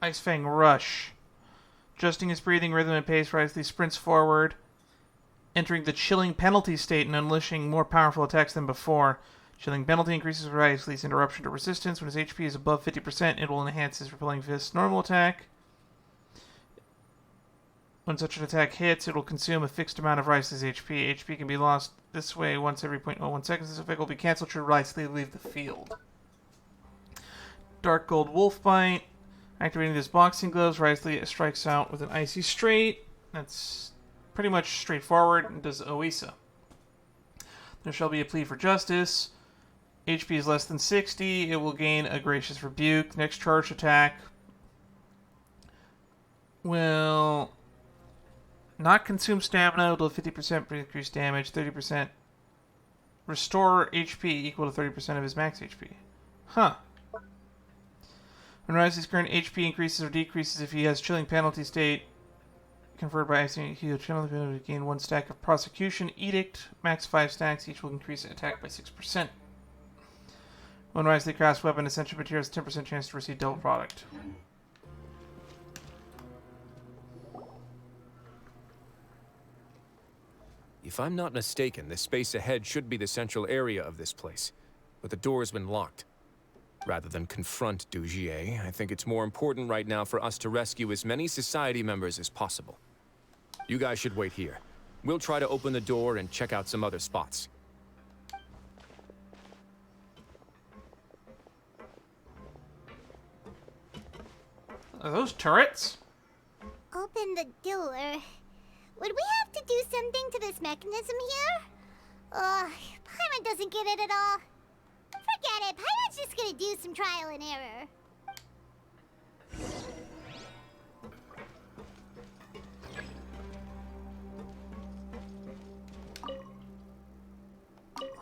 Ice Fang rush. Adjusting his breathing rhythm and pace, Wriothesley sprints forward, entering the chilling penalty state and unleashing more powerful attacks than before. Chilling penalty increases Wriothesley's interruption to resistance. When his HP is above 50%, it will enhance his repelling fist. Normal attack. When such an attack hits, it will consume a fixed amount of Wriothesley's HP. HP can be lost this way once every 0.01 seconds. This effect will be cancelled should Wriothesley leave the field. Dark Gold Wolf Bite. Activating this boxing gloves, Wriothesley strikes out with an icy straight. That's pretty much straightforward and does Oisa. There shall be a plea for justice. HP is less than 60. It will gain a Gracious Rebuke. Next charge attack will not consume stamina. It'll have 50% increased damage, 30% restore HP equal to 30% of his max HP. Huh. When Wriothesley's current HP increases or decreases if he has Chilling Penalty State conferred by accident, he will to gain 1 stack of Prosecution Edict, max 5 stacks. Each will increase attack by 6%. When Wriothesley crafts weapon, essential materials 10% chance to receive double product. If I'm not mistaken, the space ahead should be the central area of this place, but the door has been locked. Rather than confront Dugier, I think it's more important right now for us to rescue as many society members as possible. You guys should wait here. We'll try to open the door and check out some other spots. Are those turrets? Open the door. Would we have to do something to this mechanism here? Paimon doesn't get it at all. Forget it. Paimon's just gonna do some trial and error.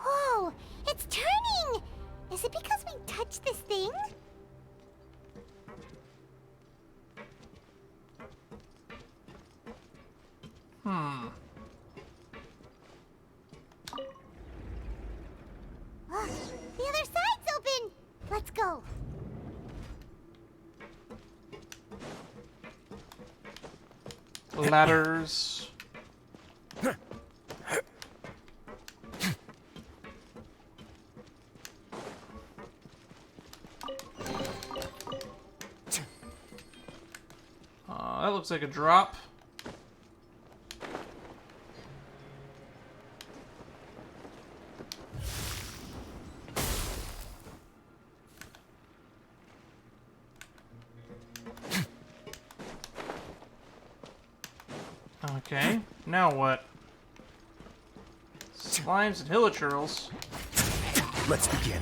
Whoa! It's turning! Is it because we touched this thing? Look, the other side's open! Let's go. Ladders. That looks like a drop. Okay, now what? Slimes and hilichurls. Let's begin.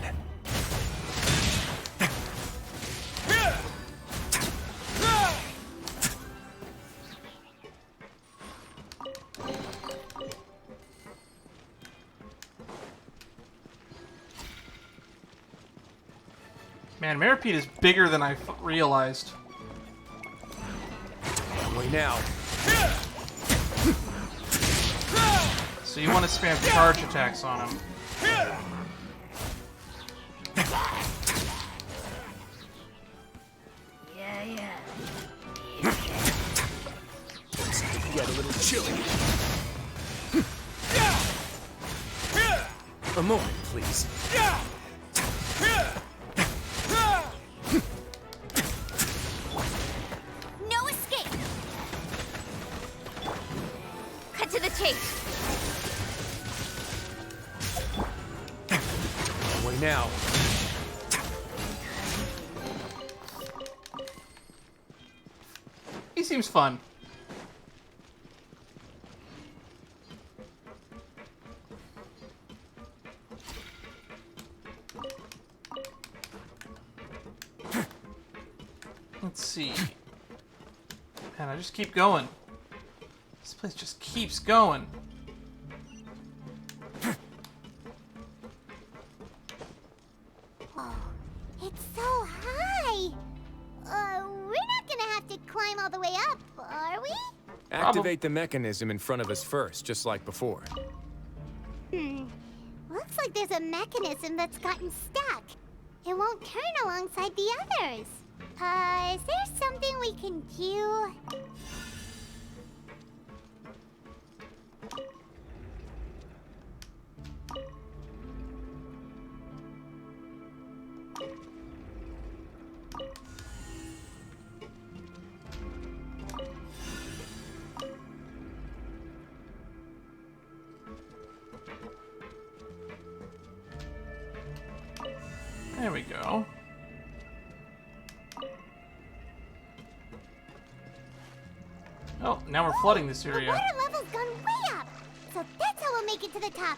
Man, Maripede is bigger than I realized. Way now. So you want to spam charge attacks on him. Get a little chilly. A moment, please. No escape! Cut to the chase. Way now. He seems fun. Let's see. Man, I just keep going. This place just keeps going. Oh, it's so high. We're not gonna have to climb all the way up, are we? Activate the mechanism in front of us first, just like before. Looks like there's a mechanism that's gotten stuck. It won't turn alongside the others. Is there something we can do? There we go. Oh, now we're flooding this area. The water level's gone way up, so that's how we'll make it to the top.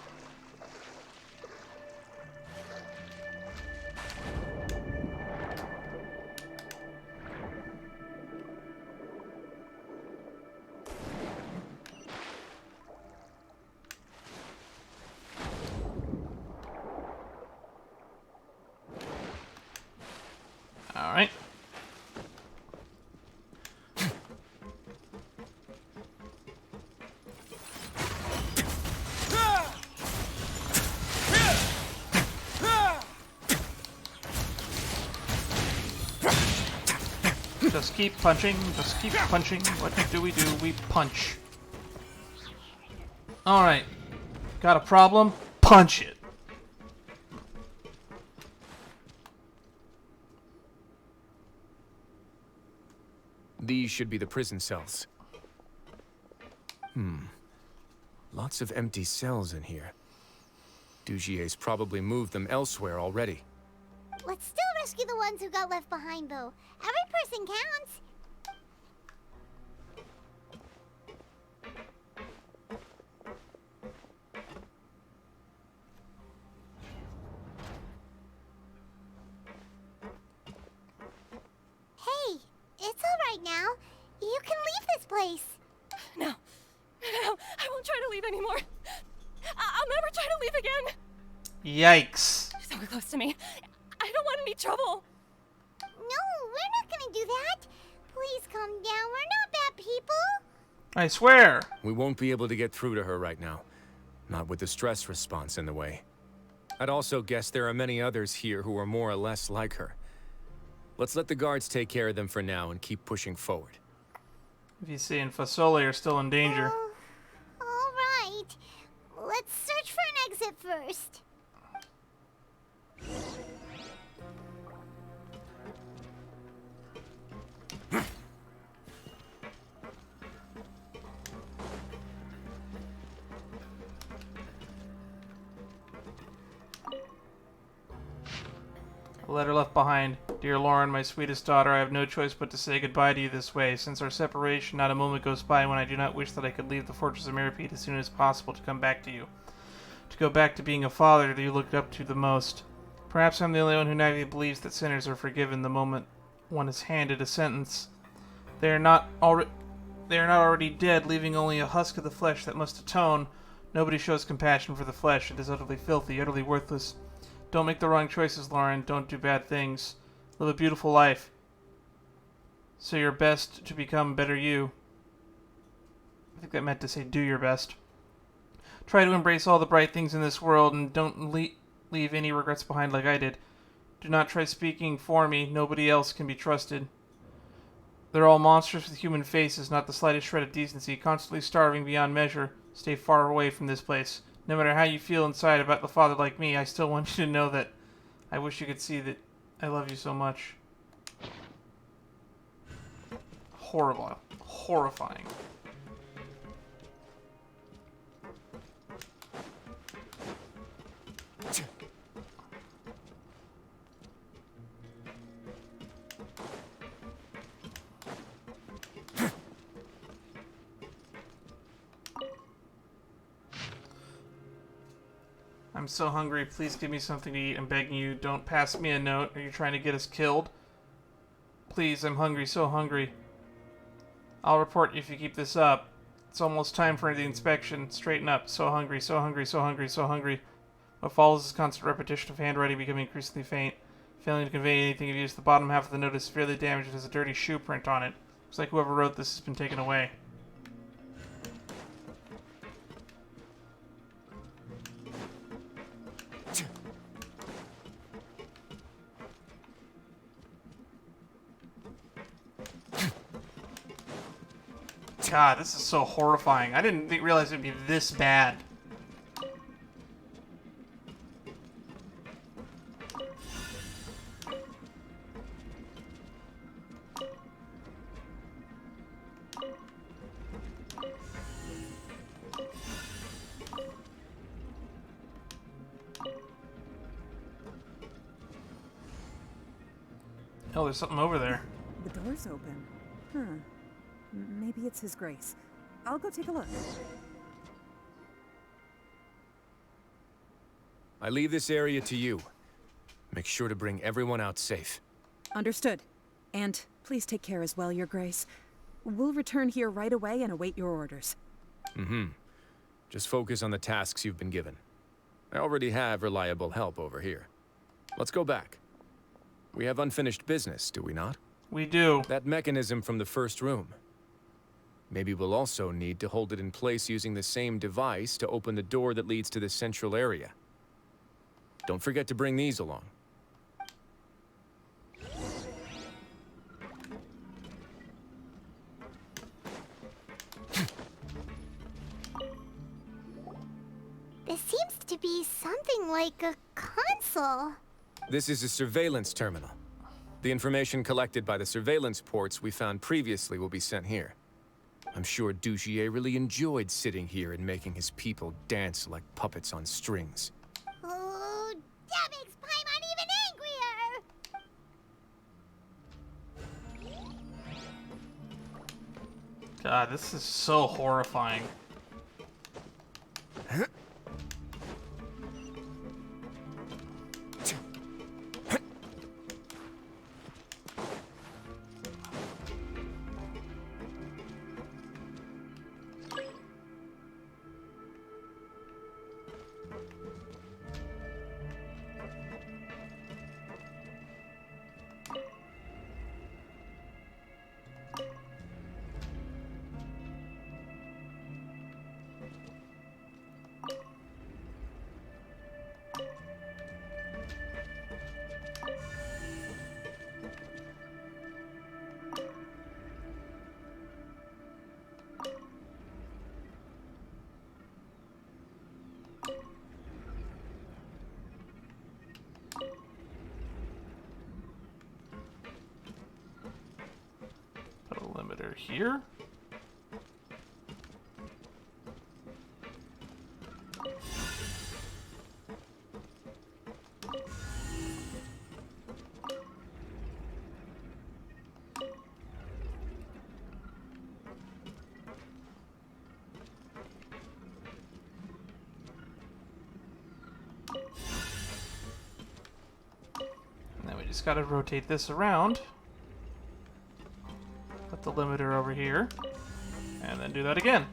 All right. Just keep punching, just keep punching. What do? We punch. Alright. Got a problem? Punch it. These should be the prison cells. Lots of empty cells in here. Dugier's probably moved them elsewhere already. Let's still rescue the ones who got left behind, though. Every person counts. Hey, it's all right now. You can leave this place. No, I won't try to leave anymore. I'll never try to leave again. Yikes. So close to me. I don't want any trouble. No, we're not gonna do that. Please calm down. We're not bad people. I swear. We won't be able to get through to her right now. Not with the stress response in the way. I'd also guess there are many others here who are more or less like her. Let's let the guards take care of them for now and keep pushing forward. VC and Fasole are still in danger. All right. Let's search for an exit first. A letter left behind. Dear Lauren, my sweetest daughter, I have no choice but to say goodbye to you this way. Since our separation, not a moment goes by when I do not wish that I could leave the Fortress of Mirapede as soon as possible to come back to you. To go back to being a father that you looked up to the most. Perhaps I'm the only one who naively believes that sinners are forgiven the moment one is handed a sentence. They are not already dead, leaving only a husk of the flesh that must atone. Nobody shows compassion for the flesh. It is utterly filthy, utterly worthless. Don't make the wrong choices, Lauren. Don't do bad things. Live a beautiful life. So your best to become better you. I think that meant to say do your best. Try to embrace all the bright things in this world and don't leave any regrets behind like I did. Do not try speaking for me. Nobody else can be trusted. They're all monsters with human faces, not the slightest shred of decency, constantly starving beyond measure. Stay far away from this place. No matter how you feel inside about the father like me, I still want you to know that I wish you could see that I love you so much. Horrible. Horrifying. I'm so hungry. Please give me something to eat. I'm begging you. Don't pass me a note. Are you trying to get us killed? Please, I'm hungry. So hungry. I'll report you if you keep this up. It's almost time for the inspection. Straighten up. So hungry. So hungry. So hungry. So hungry. What follows is constant repetition of handwriting becoming increasingly faint. Failing to convey anything of use, the bottom half of the note is severely damaged and has a dirty shoe print on it. Looks like whoever wrote this has been taken away. God, this is so horrifying. I didn't realize it would be this bad. Oh, there's something over there. The door's open. Huh. Maybe it's His Grace. I'll go take a look. I leave this area to you. Make sure to bring everyone out safe. Understood. And please take care as well, Your Grace. We'll return here right away and await your orders. Mm-hmm. Just focus on the tasks you've been given. I already have reliable help over here. Let's go back. We have unfinished business, do we not? We do. That mechanism from the first room. Maybe we'll also need to hold it in place using the same device to open the door that leads to the central area. Don't forget to bring these along. This seems to be something like a console. This is a surveillance terminal. The information collected by the surveillance ports we found previously will be sent here. I'm sure Dugier really enjoyed sitting here and making his people dance like puppets on strings. Oh, that makes Paimon even angrier! God, this is so horrifying. Put a limiter here. And then we just gotta rotate this around. Put the limiter over here. And then do that again.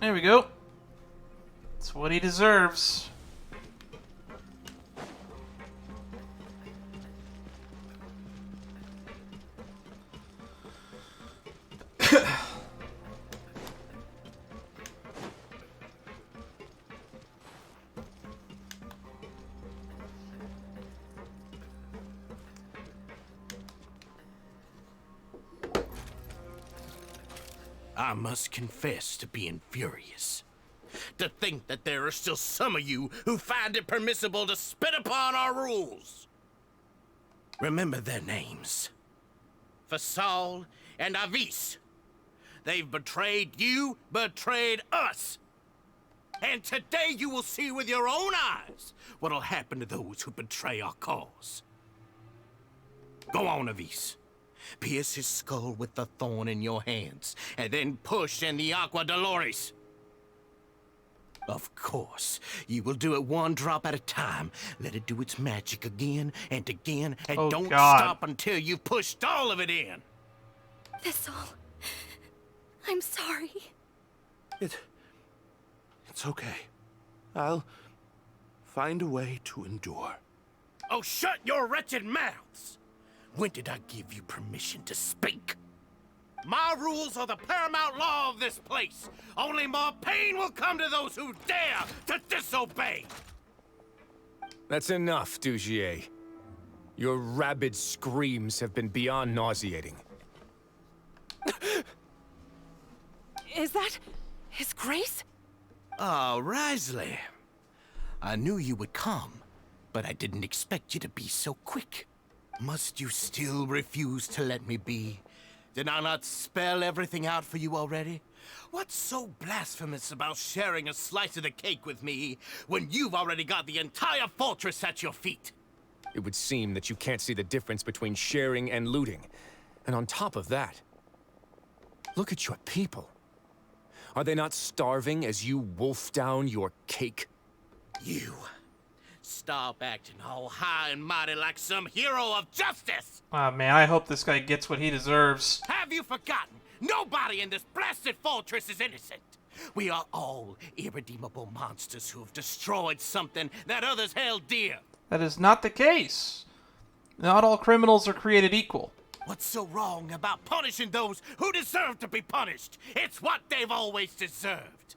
There we go. That's what he deserves. I must confess to being furious. To think that there are still some of you who find it permissible to spit upon our rules. Remember their names. Fasal and Avis. They've betrayed you, betrayed us. And today you will see with your own eyes what'll happen to those who betray our cause. Go on, Avis. Pierce his skull with the thorn in your hands, and then push in the Aqua Dolores. Of course, you will do it one drop at a time. Let it do its magic again and again, and don't stop until you've pushed all of it in. Thistle, I'm sorry. It's okay. I'll find a way to endure. Oh, shut your wretched mouths! When did I give you permission to speak? My rules are the paramount law of this place. Only more pain will come to those who dare to disobey. That's enough, Dugier. Your rabid screams have been beyond nauseating. Is that His Grace? Oh, Wriothesley. I knew you would come, but I didn't expect you to be so quick. Must you still refuse to let me be? Did I not spell everything out for you already? What's so blasphemous about sharing a slice of the cake with me when you've already got the entire fortress at your feet? It would seem that you can't see the difference between sharing and looting. And on top of that, look at your people. Are they not starving as you wolf down your cake? You. Stop acting all high and mighty like some hero of justice! Ah, man, I hope this guy gets what he deserves. Have you forgotten? Nobody in this blasted fortress is innocent. We are all irredeemable monsters who have destroyed something that others held dear. That is not the case. Not all criminals are created equal. What's so wrong about punishing those who deserve to be punished? It's what they've always deserved.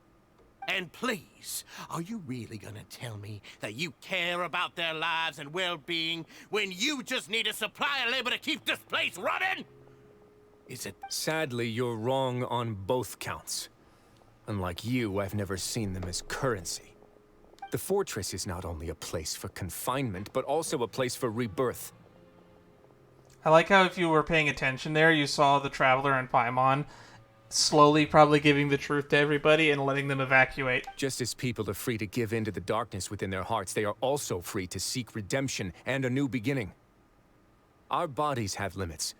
And please, are you really gonna tell me that you care about their lives and well-being when you just need a supply of labor to keep this place running? Is it? Sadly, you're wrong on both counts. Unlike you, I've never seen them as currency. The fortress is not only a place for confinement, but also a place for rebirth. I like how if you were paying attention there, you saw the Traveler and Paimon slowly probably giving the truth to everybody and letting them evacuate. Just as people are free to give in to the darkness within their hearts, they are also free to seek redemption and a new beginning. Our bodies have limits,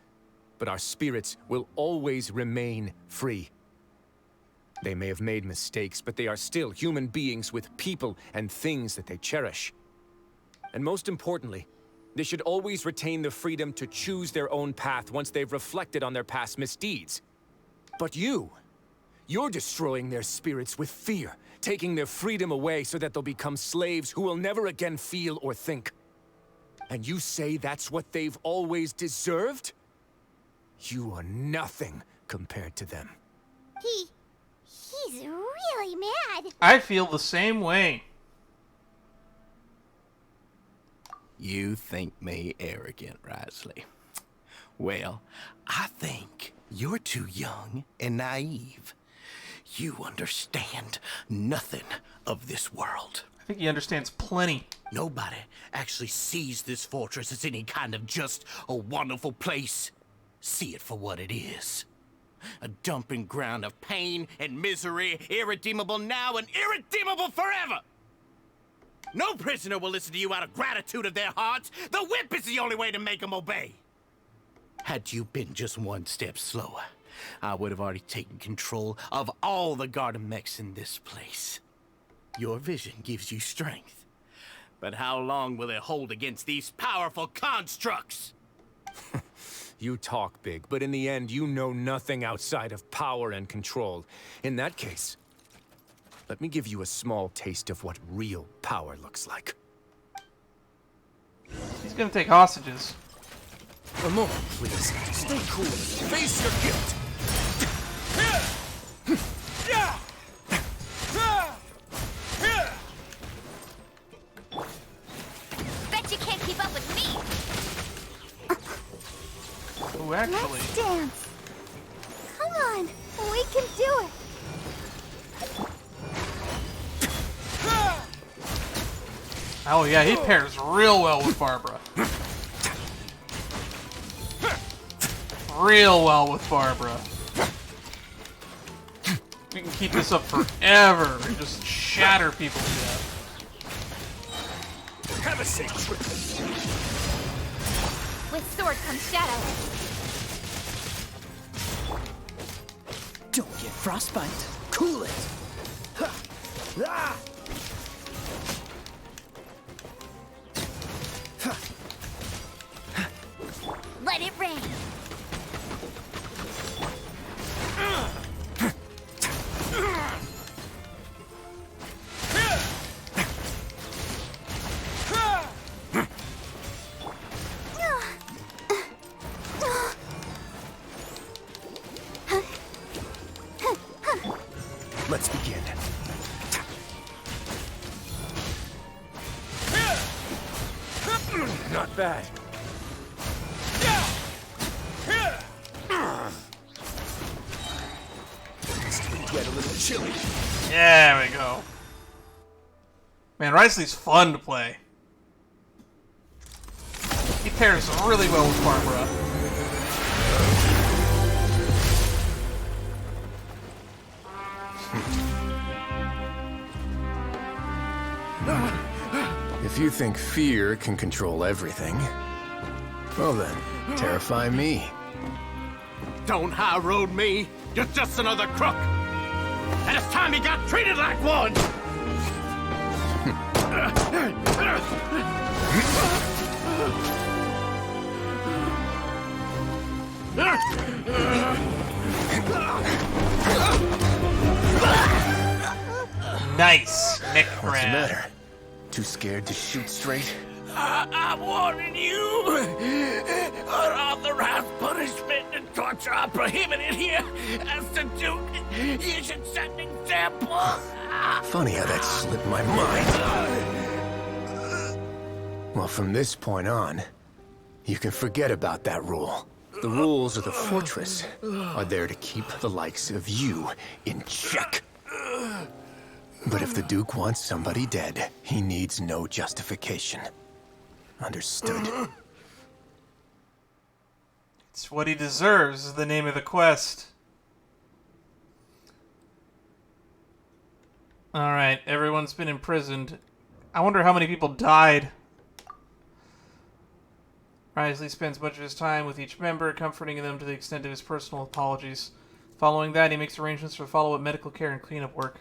but our spirits will always remain free. They may have made mistakes, but they are still human beings with people and things that they cherish. And most importantly, they should always retain the freedom to choose their own path once they've reflected on their past misdeeds. But you're destroying their spirits with fear, taking their freedom away so that they'll become slaves who will never again feel or think. And you say that's what they've always deserved? You are nothing compared to them. He's really mad. I feel the same way. You think me arrogant, Wriothesley. Well, I think you're too young and naive. You understand nothing of this world. I think he understands plenty. Nobody actually sees this fortress as any kind of just a wonderful place. See it for what it is. A dumping ground of pain and misery, irredeemable now and irredeemable forever. No prisoner will listen to you out of gratitude of their hearts. The whip is the only way to make them obey. Had you been just one step slower, I would have already taken control of all the garden mechs in this place. Your vision gives you strength. But how long will it hold against these powerful constructs? You talk big, but in the end, you know nothing outside of power and control. In that case, let me give you a small taste of what real power looks like. He's gonna take hostages. A moment, please. Stay cool and face your guilt. Bet you can't keep up with me. Oh, actually. Let's dance. Come on, we can do it. Oh yeah, he pairs real well with Barbara. Real well with Barbara. We can keep this up forever and just shatter people to death. Have a safe trip. With sword comes shadow. Don't get frostbite. Cool it. Ah! Let it rain. Let's begin. Not bad. Get a little chilly. There we go. Man, Wriothesley's fun to play. He pairs really well with Barbara. If you think fear can control everything, well then, terrify me. Don't high road me. You're just another crook. And it's time you got treated like one. Nice, Nick. What's the matter? Too scared to shoot straight? I'm warning you. Unauthorized punishment and torture are prohibited here. As the Duke, you should set an example. Funny how that slipped my mind. Well, from this point on, you can forget about that rule. The rules of the fortress are there to keep the likes of you in check. But if the Duke wants somebody dead, he needs no justification. Understood? It's what he deserves is the name of the quest. Alright, everyone's been imprisoned. I wonder how many people died. Wriothesley spends much of his time with each member, comforting them to the extent of his personal apologies. Following that, he makes arrangements for follow-up medical care and cleanup work.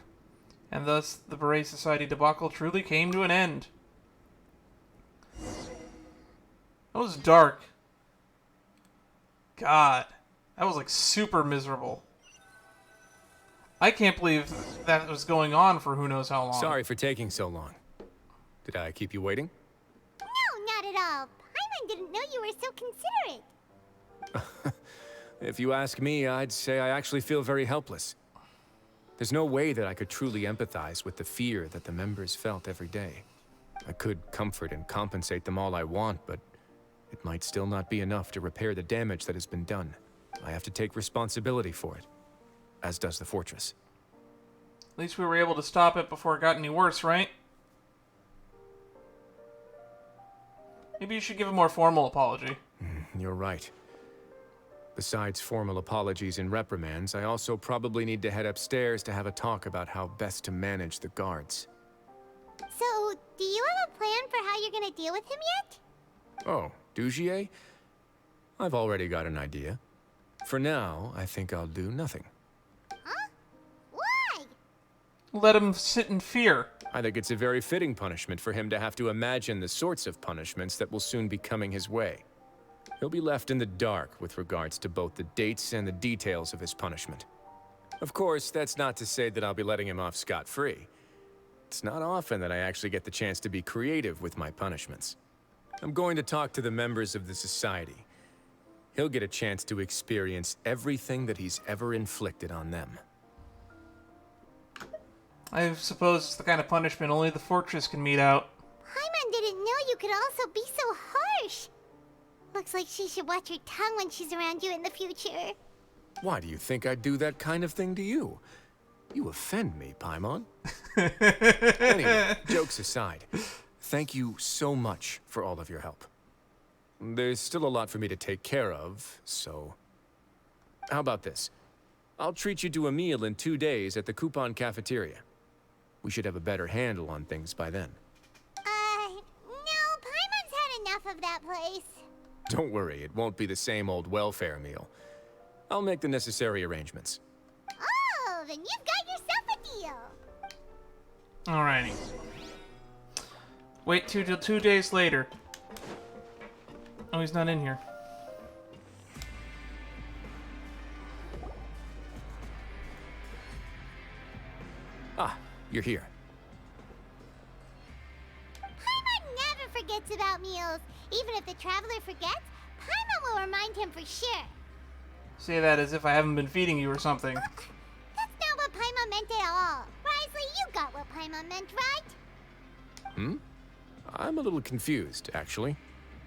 And thus, the Beret Society debacle truly came to an end. That was dark. God, that was like super miserable. I can't believe that was going on for who knows how long. Sorry for taking so long. Did I keep you waiting? No, not at all. Paimon didn't know you were so considerate. If you ask me, I'd say I actually feel very helpless. There's no way that I could truly empathize with the fear that the members felt every day. I could comfort and compensate them all I want, but it might still not be enough to repair the damage that has been done. I have to take responsibility for it, as does the fortress. At least we were able to stop it before it got any worse, right? Maybe you should give a more formal apology. You're right. Besides formal apologies and reprimands, I also probably need to head upstairs to have a talk about how best to manage the guards. So, do you have a plan for how you're gonna deal with him yet? Oh, Dugier? I've already got an idea. For now, I think I'll do nothing. Huh? Why? Let him sit in fear. I think it's a very fitting punishment for him to have to imagine the sorts of punishments that will soon be coming his way. He'll be left in the dark with regards to both the dates and the details of his punishment. Of course, that's not to say that I'll be letting him off scot-free. It's not often that I actually get the chance to be creative with my punishments. I'm going to talk to the members of the society. He'll get a chance to experience everything that he's ever inflicted on them. I suppose it's the kind of punishment only the fortress can mete out. Paimon didn't know you could also be so harsh. Looks like she should watch her tongue when she's around you in the future. Why do you think I'd do that kind of thing to you? You offend me, Paimon. Anyway, jokes aside, thank you so much for all of your help. There's still a lot for me to take care of, so... How about this? I'll treat you to a meal in 2 days at the Coupon Cafeteria. We should have a better handle on things by then. No, Paimon's had enough of that place. Don't worry, it won't be the same old welfare meal. I'll make the necessary arrangements. Oh, then you've got yourself a deal. Alrighty. Wait till 2 days later. Oh, he's not in here. Ah, you're here. Paimon never forgets about meals. Even if the traveler forgets, Paimon will remind him for sure. Say that as if I haven't been feeding you or something. That's not what Paimon meant at all. Wriothesley, you got what Paimon meant, right? I'm a little confused, actually.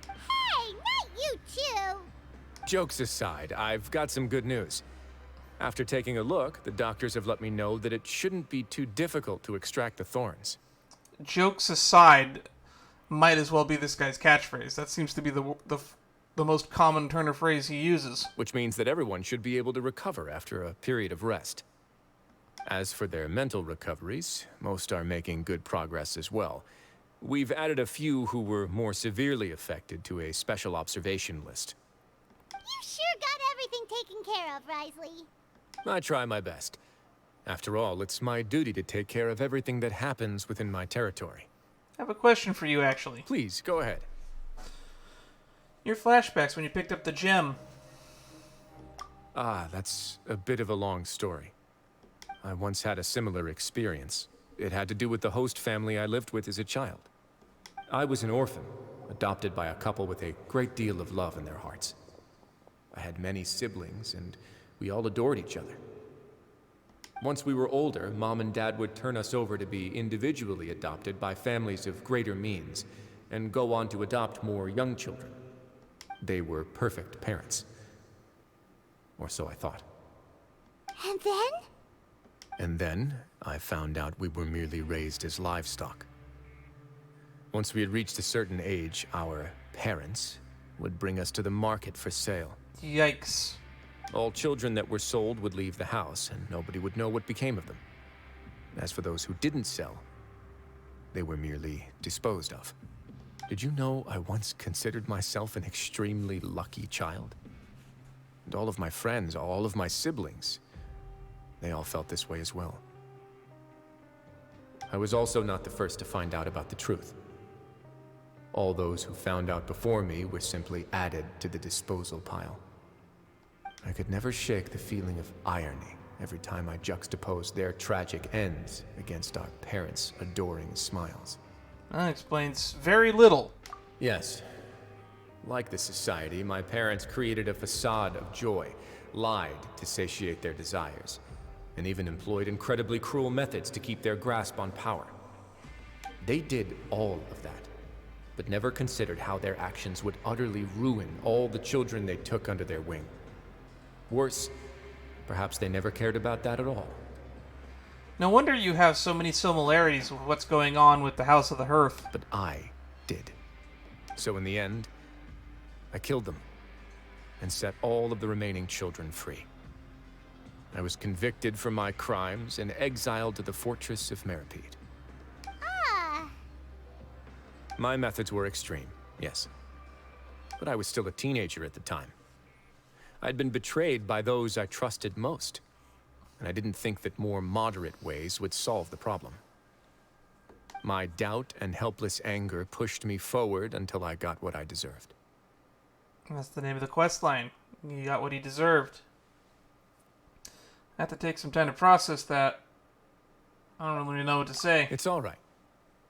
Hey, not you too. Jokes aside, I've got some good news. After taking a look, the doctors have let me know that it shouldn't be too difficult to extract the thorns. Jokes aside might as well be this guy's catchphrase. That seems to be the most common turn of phrase he uses. Which means that everyone should be able to recover after a period of rest. As for their mental recoveries, most are making good progress as well. We've added a few who were more severely affected to a special observation list. You sure got everything taken care of, Wriothesley. I try my best. After all, it's my duty to take care of everything that happens within my territory. I have a question for you, actually. Please, go ahead. Your flashbacks when you picked up the gem. Ah, that's a bit of a long story. I once had a similar experience. It had to do with the host family I lived with as a child. I was an orphan, adopted by a couple with a great deal of love in their hearts. I had many siblings, and we all adored each other. Once we were older, Mom and Dad would turn us over to be individually adopted by families of greater means, and go on to adopt more young children. They were perfect parents. Or so I thought. And then? And then, I found out we were merely raised as livestock. Once we had reached a certain age, our parents would bring us to the market for sale. Yikes. All children that were sold would leave the house, and nobody would know what became of them. As for those who didn't sell, they were merely disposed of. Did you know I once considered myself an extremely lucky child? And all of my friends, all of my siblings, they all felt this way as well. I was also not the first to find out about the truth. All those who found out before me were simply added to the disposal pile. I could never shake the feeling of irony every time I juxtaposed their tragic ends against our parents' adoring smiles. That explains very little. Yes. Like the society, my parents created a facade of joy, lied to satiate their desires, and even employed incredibly cruel methods to keep their grasp on power. They did all of that, but never considered how their actions would utterly ruin all the children they took under their wing. Worse, perhaps they never cared about that at all. No wonder you have so many similarities with what's going on with the House of the Hearth. But I did. So in the end, I killed them and set all of the remaining children free. I was convicted for my crimes and exiled to the fortress of Meripede. Ah. My methods were extreme, yes. But I was still a teenager at the time. I'd been betrayed by those I trusted most, and I didn't think that more moderate ways would solve the problem. My doubt and helpless anger pushed me forward until I got what I deserved. That's the name of the quest line. You got what he deserved. I have to take some time to process that. I don't really know what to say. It's all right.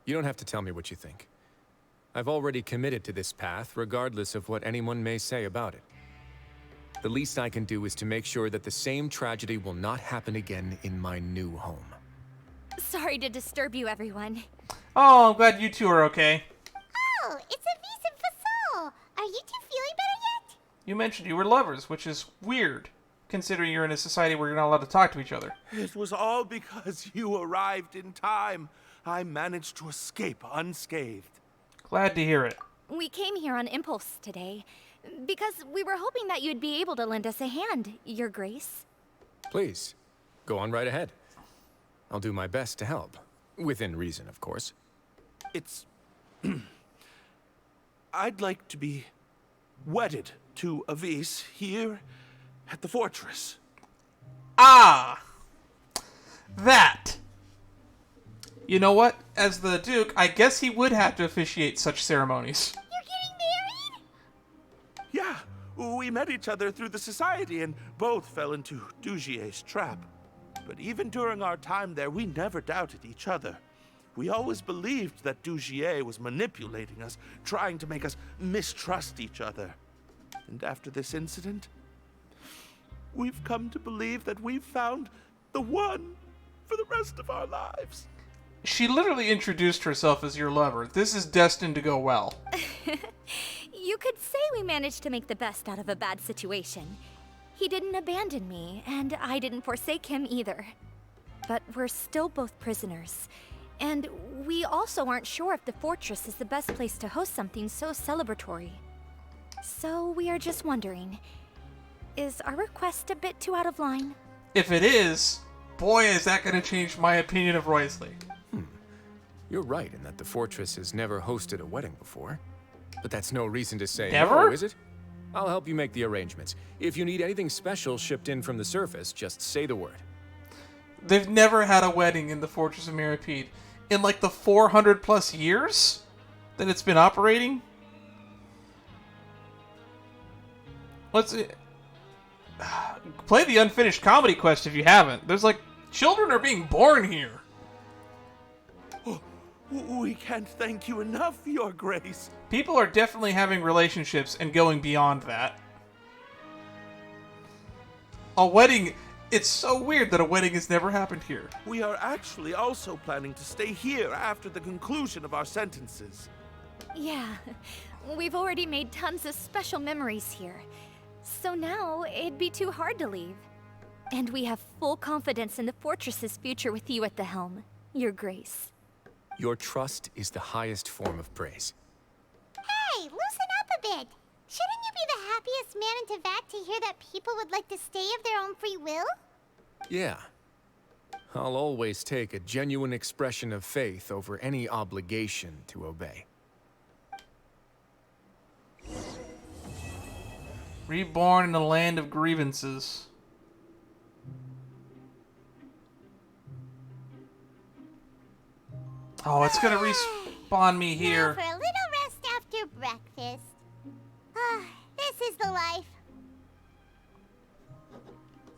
You don't have to tell me what you think. I've already committed to this path, regardless of what anyone may say about it. The least I can do is to make sure that the same tragedy will not happen again in my new home. Sorry to disturb you, everyone. Oh, I'm glad you two are okay. Oh, it's a Vincent Fasol. Are you two feeling better yet? You mentioned you were lovers, which is weird, considering you're in a society where you're not allowed to talk to each other. It was all because you arrived in time. I managed to escape unscathed. Glad to hear it. We came here on impulse today, because we were hoping that you'd be able to lend us a hand, Your Grace. Please, go on right ahead. I'll do my best to help. Within reason, of course. It's... I'd like to be wedded to Avis here at the fortress. Ah! That! You know what? As the Duke, I guess he would have to officiate such ceremonies. Yeah, we met each other through the society and both fell into Dugier's trap. But even during our time there, we never doubted each other. We always believed that Dugier was manipulating us, trying to make us mistrust each other. And after this incident, we've come to believe that we've found the one for the rest of our lives. She literally introduced herself as your lover. This is destined to go well. You could say we managed to make the best out of a bad situation. He didn't abandon me, and I didn't forsake him either. But we're still both prisoners. And we also aren't sure if the fortress is the best place to host something so celebratory. So we are just wondering, is our request a bit too out of line? If it is, boy is that going to change my opinion of Wriothesley. You're right in that the fortress has never hosted a wedding before. But that's no reason to say Never? no, is it? I'll help you make the arrangements. If you need anything special shipped in from the surface, just say the word. They've never had a wedding in the Fortress of Mirapede. In like the 400 plus years that it's been operating? Let's play the unfinished comedy quest if you haven't. There's like, children are being born here. We can't thank you enough, Your Grace. People are definitely having relationships and going beyond that. A wedding... It's so weird that a wedding has never happened here. We are actually also planning to stay here after the conclusion of our sentences. Yeah, we've already made tons of special memories here. So now, it'd be too hard to leave. And we have full confidence in the fortress's future with you at the helm, Your Grace. Your trust is the highest form of praise. Hey, loosen up a bit. Shouldn't you be the happiest man in Teyvat to hear that people would like to stay of their own free will? Yeah. I'll always take a genuine expression of faith over any obligation to obey. Reborn in the land of grievances. Oh, it's gonna respawn me here. Now for a little rest after breakfast. This is the life.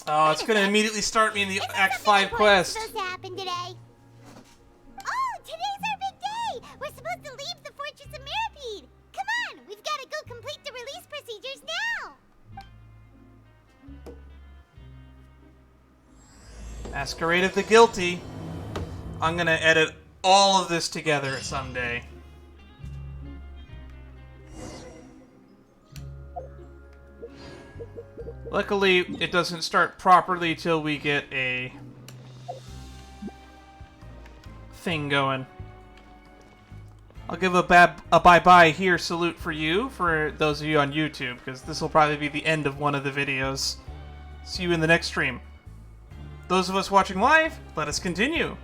Oh, it's gonna immediately start me in the Act 5 quest. Supposed to happen today. Oh, today's our big day. We're supposed to leave the Fortress of Mirapede. Come on, we've got to go complete the release procedures now. Masquerade of the Guilty. I'm gonna edit all of this together someday. Luckily, it doesn't start properly till we get a thing going. I'll give a bye-bye here salute for you, for those of you on YouTube, because this will probably be the end of one of the videos. See you in the next stream. Those of us watching live, let us continue.